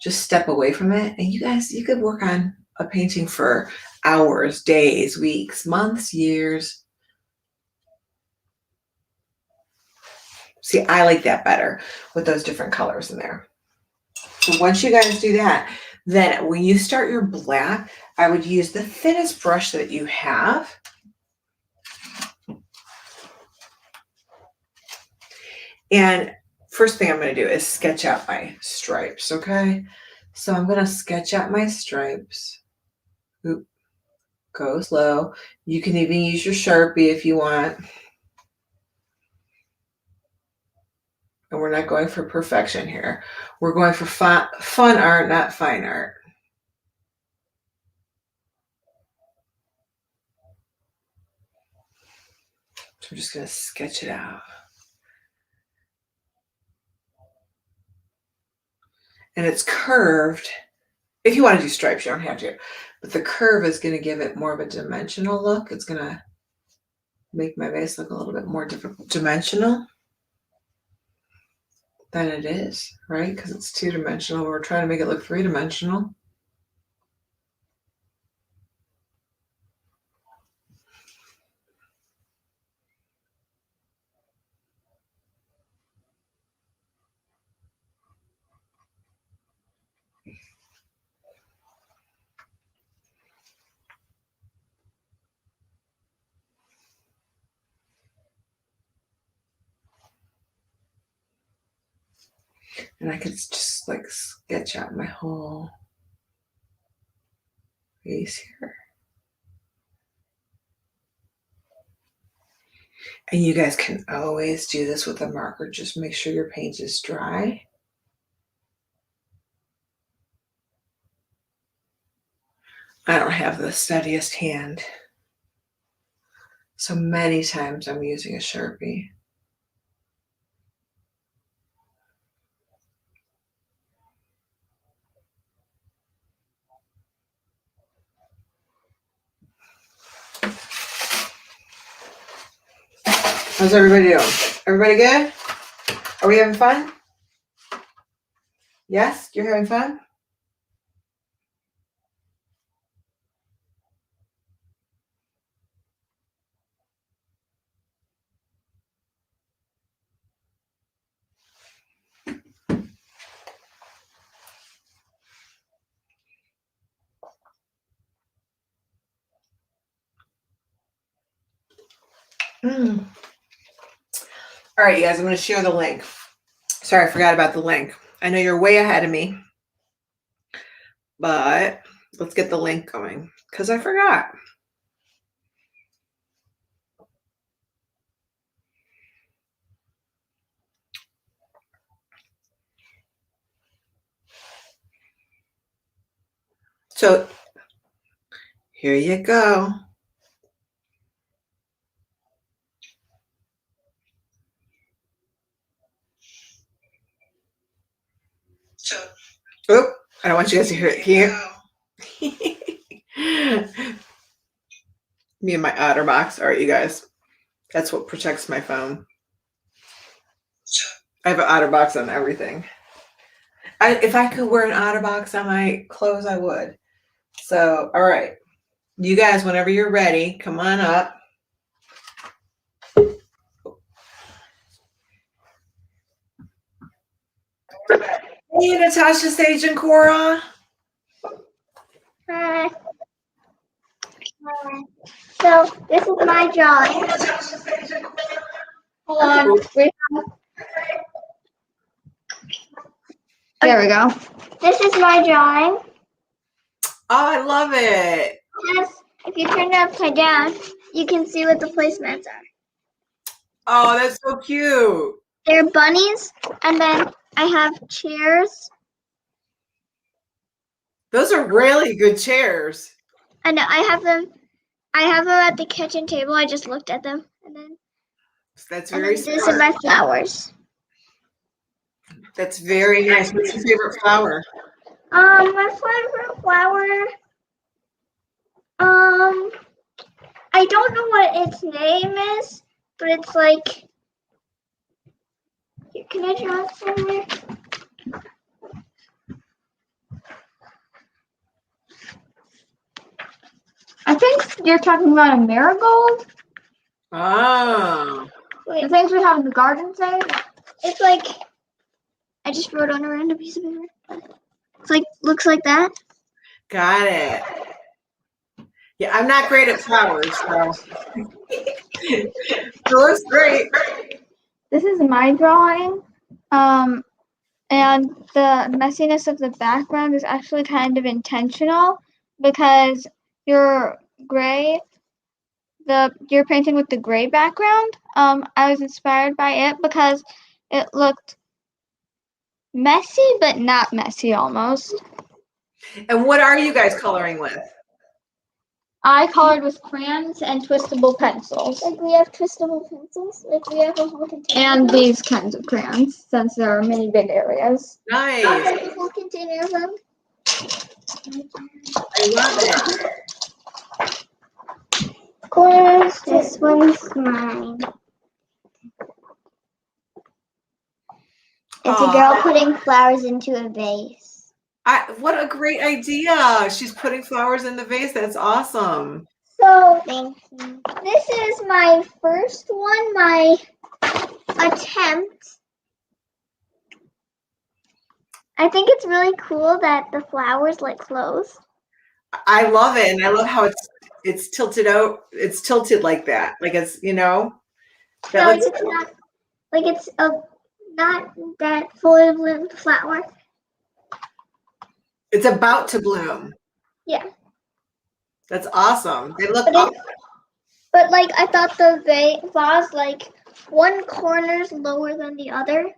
just step away from it. And you could work on a painting for hours, days, weeks, months, years. See, I like that better with those different colors in there. So once you guys do that, then when you start your black, I would use the thinnest brush that you have. And first thing I'm going to do is sketch out my stripes, okay? So I'm going to sketch out my stripes. Oop. Go slow. You can even use your Sharpie if you want. And we're not going for perfection here. We're going for fun art, not fine art. So I'm just going to sketch it out. And it's curved. If you want to do stripes, you don't have to. But the curve is going to give it more of a dimensional look. It's going to make my vase look a little bit more dimensional than it is, right? Because it's two-dimensional. We're trying to make it look three-dimensional. And I could just like sketch out my whole face here. And you guys can always do this with a marker. Just make sure your paint is dry. I don't have the steadiest hand. So many times I'm using a Sharpie. How's everybody doing? Everybody good? Are we having fun? Yes, you're having fun? All right, you guys, I'm going to share the link. Sorry, I forgot about the link. I know you're way ahead of me, but let's get the link going because I forgot. So here you go. So, oh, I don't want you guys to hear it here. Me and my OtterBox. All right, you guys. That's what protects my phone. I have an OtterBox on everything. If I could wear an OtterBox on my clothes, I would. So, all right. You guys, whenever you're ready, come on up. Hey, Natasha, Sage, and Cora. Hi. So this is my drawing. Hold on. There we go. This is my drawing. Oh, I love it. Yes, if you turn it upside down, you can see what the placemats are. Oh, that's so cute. They're bunnies, and then I have chairs. Those are really good chairs. And I have them at the kitchen table. I just looked at them, and then That's and very then these smart. are my flowers. That's very nice. What's your favorite flower? My favorite flower. I don't know what its name is, but it's like. Can I draw it somewhere? I think you're talking about a marigold. Oh. The things we have in the garden say. It's like I just wrote on a random piece of paper. It's like looks like that. Got it. Yeah, I'm not great at flowers, so it looks great. This is my drawing. And the messiness of the background is actually kind of intentional because you're painting with the gray background. I was inspired by it because it looked messy, but not messy almost. And what are you guys coloring with? I colored with crayons and twistable pencils. Like we have twistable pencils? Like we have a whole container? And these kinds of crayons, since there are many big areas. Nice. I have a whole container of them. I love it. Of course, this one's mine. It's a girl putting flowers into a vase. What a great idea. She's putting flowers in the vase. That's awesome. So, thank you. This is my first one, my attempt. I think it's really cool that the flowers like close. I love it, and I love how it's tilted out. It's tilted like that. Like it's, No, it's not. Like it's not that fully bloomed flower. It's about to bloom. Yeah. That's awesome. They look But like I thought the vase like one corner's lower than the other.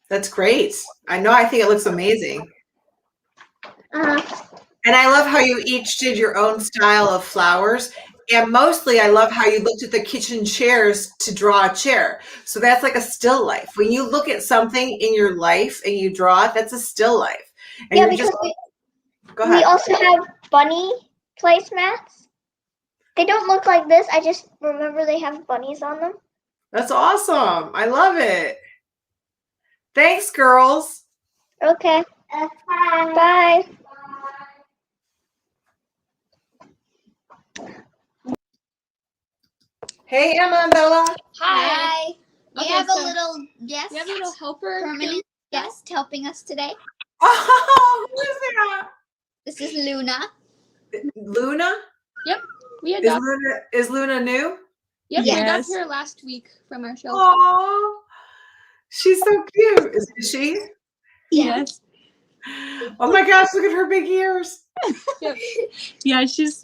That's great. I know. I think it looks amazing. And I love how you each did your own style of flowers. And mostly I love how you looked at the kitchen chairs to draw a chair. So that's like a still life. When you look at something in your life and you draw it, that's a still life. And Yeah, because we also have bunny placemats. They don't look like this. I just remember they have bunnies on them. That's awesome. I love it. Thanks, girls. Okay. Bye. Hey, Emma and Bella. Hi. We Okay, have so a little guest, We have a little helper. permanent guest helping us today. Oh, who is that? This is Luna. Luna? We adopted. Is Luna new? Yep, we Yes. adopted her last week from our shelter. Oh, she's so cute. Is she? Yes. Oh my gosh, look at her big ears. Yeah, she's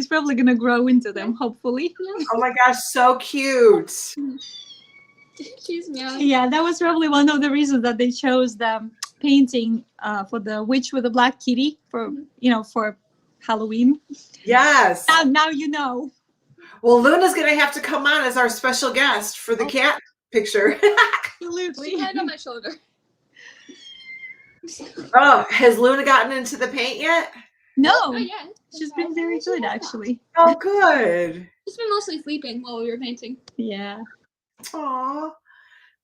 probably gonna grow into them, hopefully. Oh my gosh, so cute. She's meowing. Yeah, that was probably one of the reasons that they chose the painting for the witch with the black kitty for Halloween. Yes. Now you know. Well, Luna's gonna have to come on as our special guest for the cat picture. Absolutely. She had it on my shoulder. Oh, has Luna gotten into the paint yet? No. Not yet. She's been very good, actually. Oh, good. She's been mostly sleeping while we were painting. Yeah. Aw,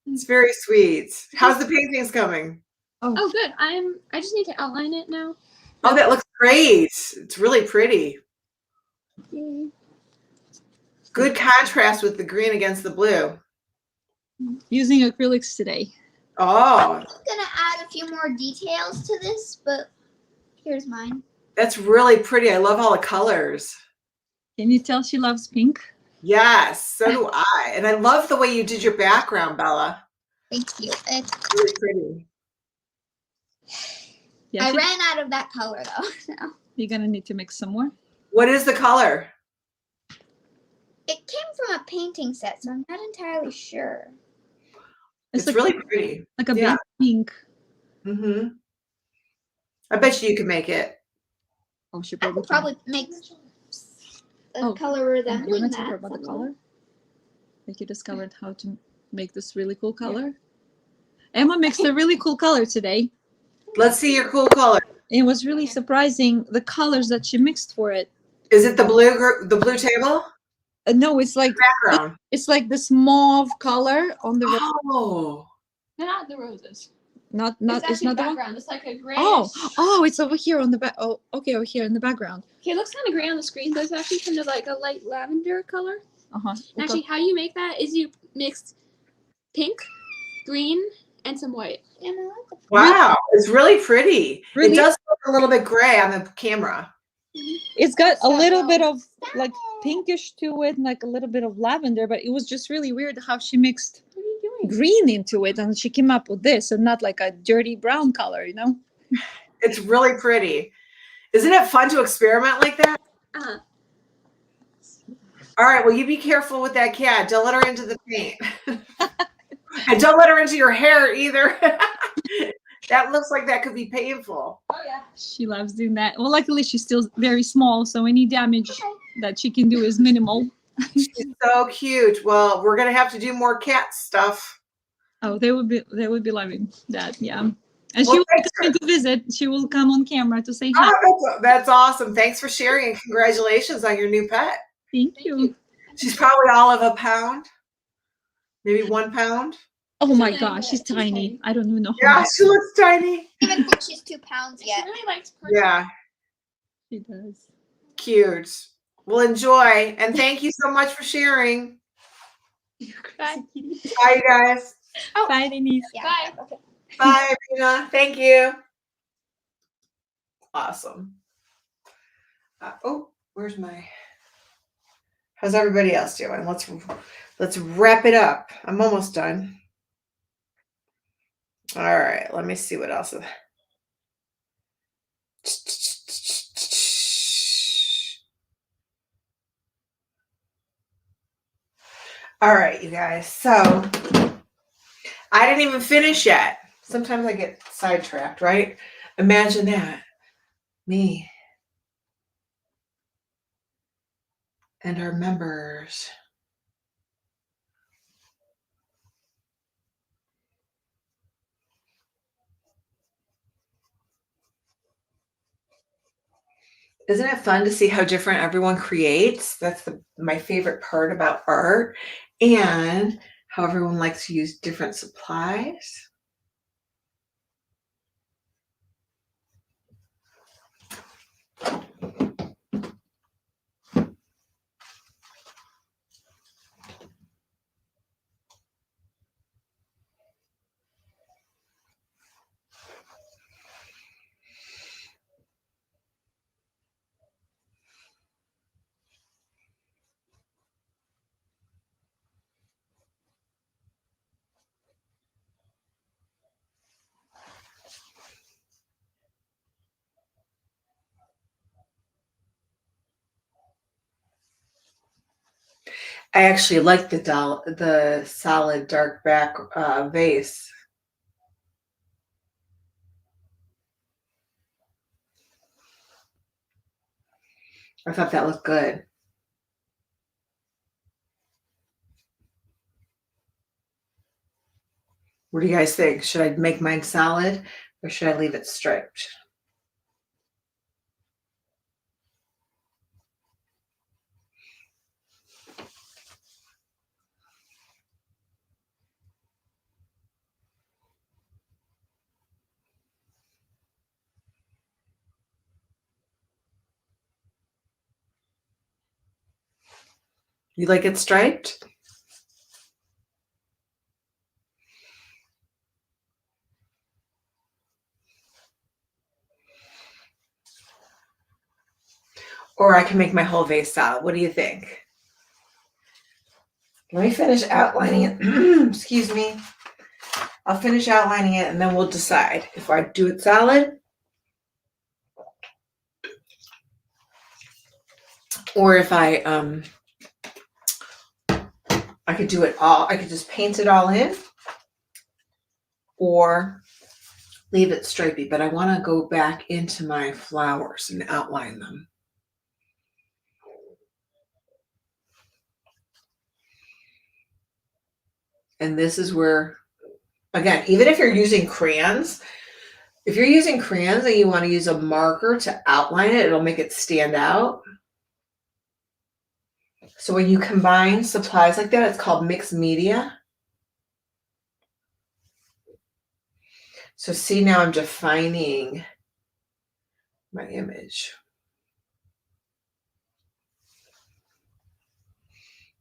it's very sweet. How's the paintings coming? Oh, good. I just need to outline it now. Oh, that looks great. It's really pretty. Yay. Good contrast with the green against the blue. Using acrylics today. Oh, I'm gonna add a few more details to this, but here's mine. that's really pretty. I love all the colors. Can you tell she loves pink? Yes, so do I. And I love the way you did your background, Bella. Thank you. It's, Really pretty. Yeah, I ran out of that color though. So. you're gonna need to mix some more. What is the color? It came from a painting set, so I'm not entirely sure. It's like, really pretty. like a Yeah. baby pink. Mm-hmm. I bet you could make it. Oh, she I probably could probably make a Oh, color You resembling want to tell her that. about the color? Like you discovered how to make this really cool color? Emma mixed a really cool color today. Let's see your cool color. It was really surprising the colors that she mixed for it. Is it the blue table? No, it's like Background. this mauve color on the Oh. They're not the roses. not It's it's actually not the the one. background. It's like a grayish. Oh, it's over here on the back. Oh, okay, over here in the background. Okay, it looks kind of gray on the screen, but it's actually kind of like a light lavender color. Uh-huh. Actually, how you make that is you mix pink, green, and some white. And I like the Wow. It's really pretty. Really? It does look a little bit gray on the camera. It's got a little bit of Stop like it. pinkish to it, and like a little bit of lavender, but it was just really weird how she mixed What are you doing? green into it, and she came up with this, and not like a dirty brown color, you know? It's really pretty. Isn't it fun to experiment like that? Uh-huh. All right, well, you be careful with that cat. Don't let her into the paint. And don't let her into your hair either. That looks like that could be painful. Oh yeah. She loves doing that. Well, luckily she's still very small, so any damage that she can do is minimal. She's so cute. Well, we're gonna have to do more cat stuff. Oh, they would be loving that, yeah. And Well, she will thanks come to visit. She will come on camera to say hi. Oh, that's awesome. Thanks for sharing and congratulations on your new pet. Thank you. She's probably all of a pound, maybe 1 pound. Oh my She's gosh, she's tiny. I don't even know how Yeah, much she looks tiny. I don't even think she's 2 pounds She yet. really likes purple. Yeah, she does. cute. Well, enjoy. And thank you so much for sharing. Bye. Bye, you guys. Bye, Denyse. Yeah. Bye. Okay. Bye, Rena. Thank you. Awesome. Oh, where's my? How's everybody else doing? Let's wrap it up. I'm almost done. All right. Let me see what else. All right, you guys. So I didn't even finish yet. Sometimes I get sidetracked, right? Imagine that. Me and our members. Isn't it fun to see how different everyone creates? That's my favorite part about art, and how everyone likes to use different supplies. I actually like the solid dark back vase. I thought that looked good. What do you guys think? Should I make mine solid or should I leave it striped? You like it striped? Or I can make my whole vase solid. What do you think? Let me finish outlining it. Excuse me. I'll finish outlining it and then we'll decide if I do it solid or if I could do it all. I could just paint it all in or leave it stripey, but I want to go back into my flowers and outline them. And this is where, again, even if you're using crayons, if you're using crayons and you want to use a marker to outline it, it'll make it stand out. So when you combine supplies like that, it's called mixed media. So see, now I'm defining my image.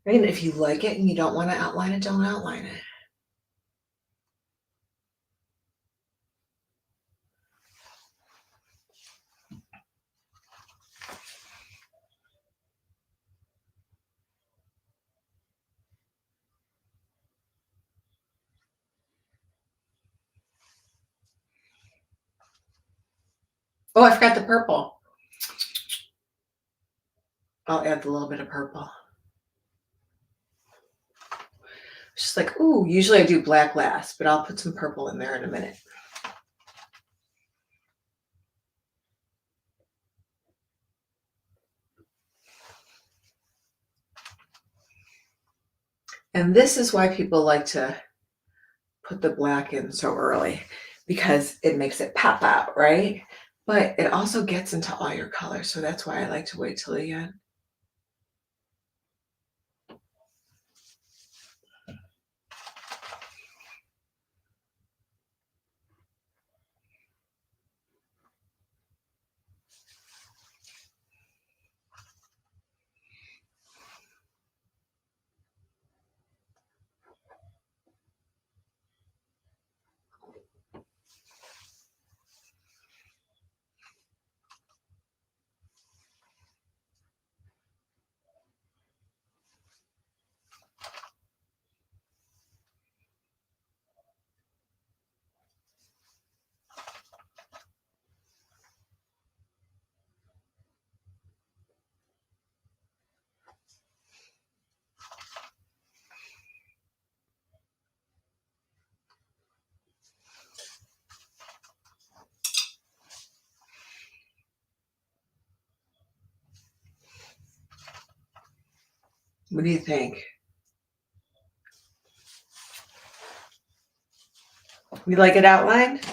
Right? And if you like it and you don't want to outline it, don't outline it. Oh, I forgot the purple. I'll add a little bit of purple. Just like, ooh, usually I do black last, but I'll put some purple in there in a minute. And this is why people like to put the black in so early, because it makes it pop out, right? But it also gets into all your colors, so that's why I like to wait till the end. What do you think? You like it outlined?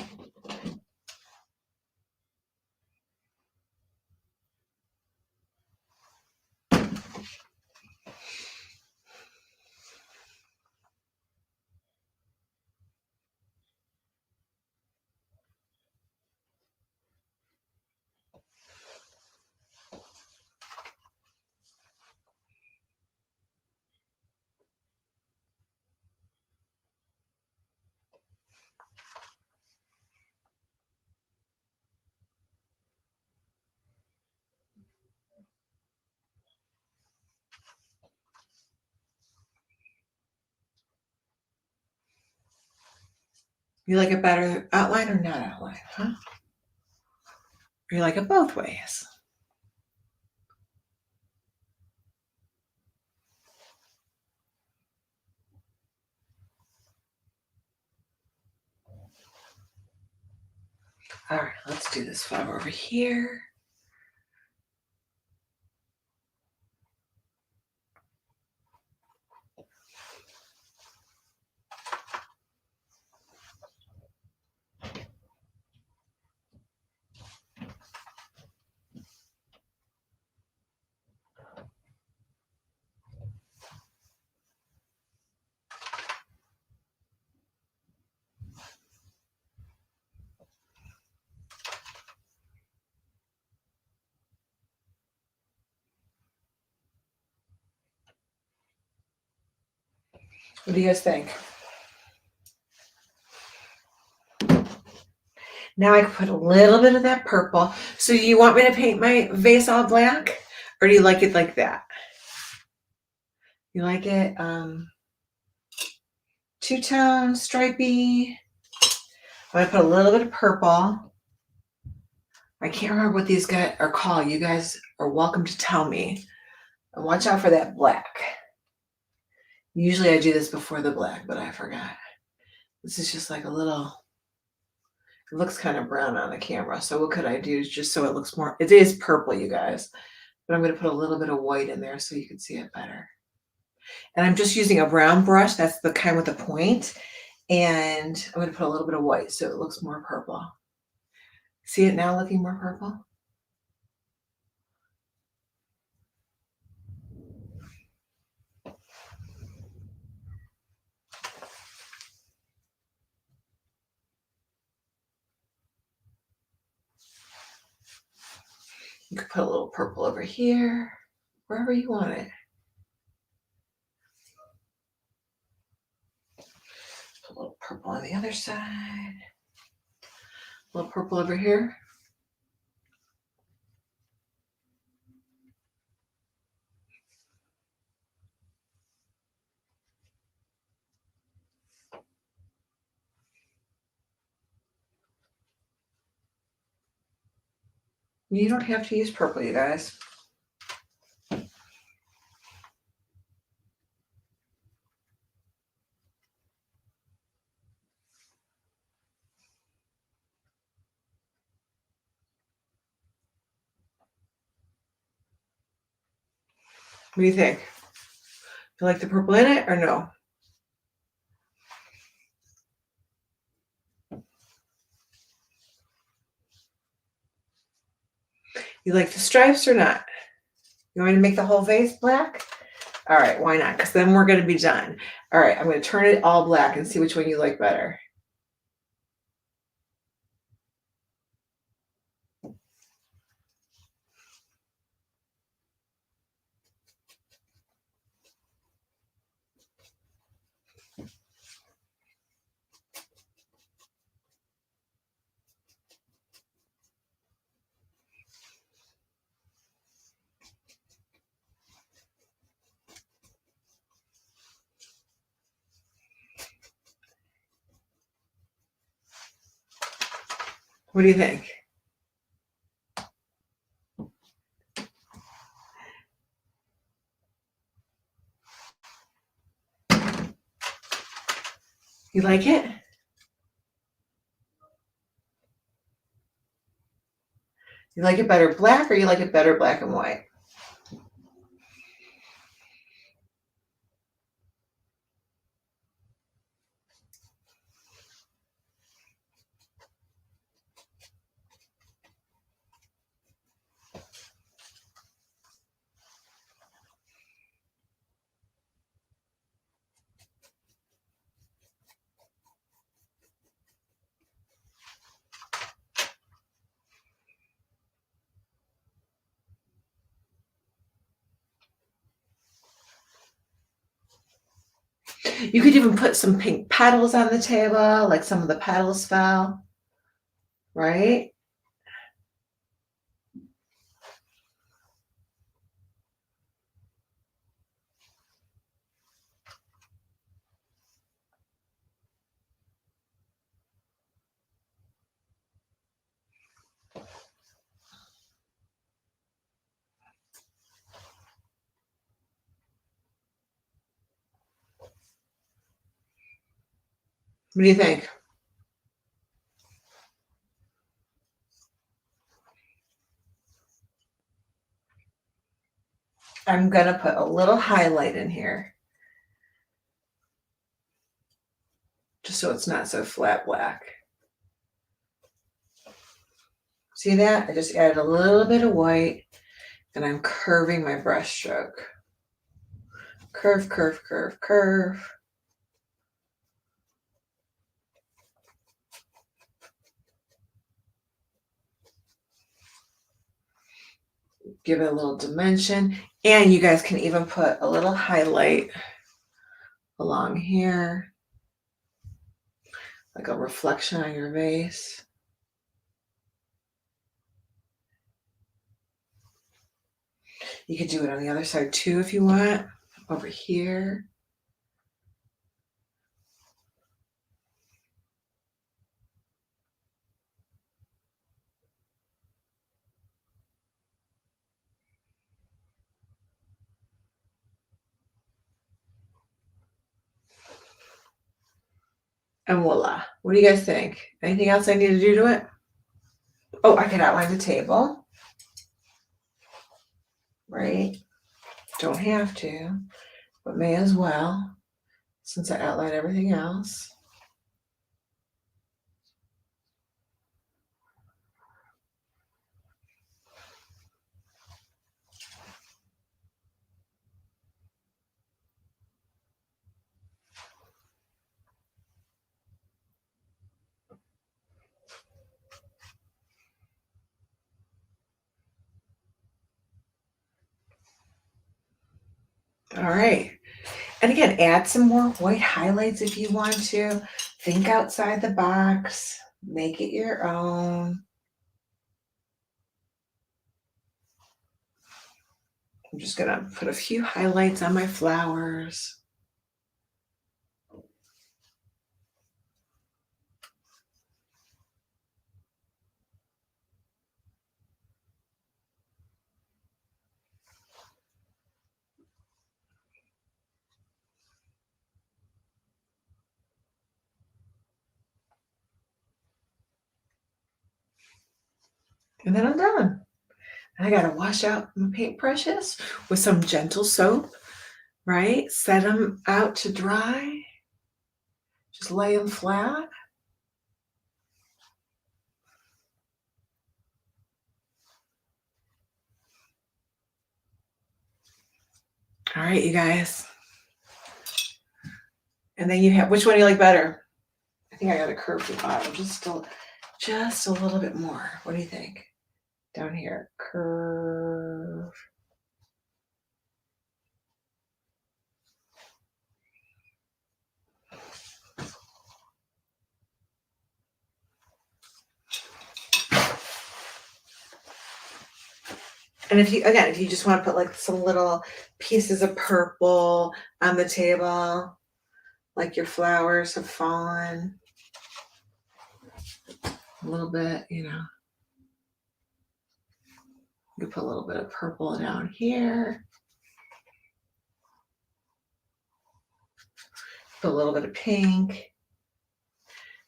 You like it better outline or not outline, huh? Or you like it both ways? All right, let's do this flower over here. What do you guys think? Now I can put a little bit of that purple. So you want me to paint my vase all black? Or do you like it like that? You like it two-tone, stripy? I'm gonna put a little bit of purple. I can't remember what these guys are called. You guys are welcome to tell me. And watch out for that black. Usually I do this before the black, but I forgot. This is just like a little, it looks kind of brown on the camera. So what could I do just so it looks more, it is purple, you guys. But I'm gonna put a little bit of white in there so you can see it better. And I'm just using a brown brush. That's the kind with a point. And I'm gonna put a little bit of white so it looks more purple. See it now looking more purple? You could put a little purple over here, wherever you want it. Put a little purple on the other side. A little purple over here. You don't have to use purple, you guys. What do you think? You like the purple in it or no? You like the stripes or not? You want me to make the whole vase black? All right, why not? Because then we're going to be done. All right, I'm going to turn it all black and see which one you like better. What do you think? You like it? You like it better black or you like it better black and white? You could even put some pink petals on the table, like some of the petals fell, right? What do you think? I'm going to put a little highlight in here. Just so it's not so flat black. See that? I just added a little bit of white and I'm curving my brush stroke. Curve, curve, curve, curve. Give it a little dimension. And you guys can even put a little highlight along here, like a reflection on your vase. You could do it on the other side too if you want, over here. And voila. What do you guys think? Anything else I need to do to it? Oh, I could outline the table. Right? Don't have to, but may as well, since I outlined everything else. All right. And again, add some more white highlights if you want to. Think outside the box. Make it your own. I'm just going to put a few highlights on my flowers. And then I'm done. And I got to wash out my paintbrushes with some gentle soap, right? Set them out to dry. Just lay them flat. All right, you guys. And then you have, which one do you like better? I think I got to curve the bottom just a little bit more. What do you think? Down here, curve. And if you just want to put like some little pieces of purple on the table, like your flowers have fallen a little bit, you know. You put a little bit of purple down here. Put a little bit of pink,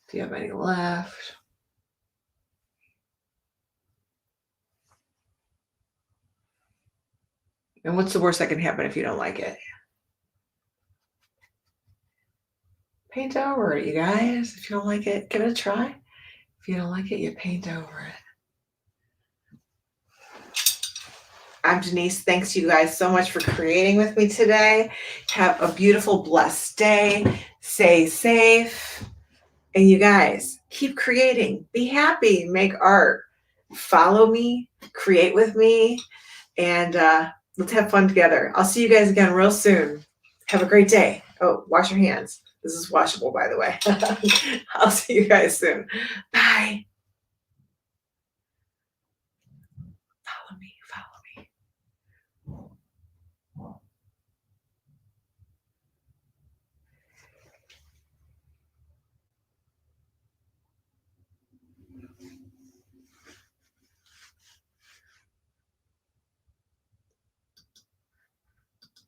if you have any left. And what's the worst that can happen if you don't like it? Paint over it, you guys. If you don't like it, give it a try. If you don't like it, you paint over it. I'm Denyse. Thanks you guys so much for creating with me today. Have a beautiful, blessed day. Stay safe. And you guys, keep creating. Be happy. Make art. Follow me. Create with me. And let's have fun together. I'll see you guys again real soon. Have a great day. Oh, wash your hands. This is washable, by the way. I'll see you guys soon. Bye.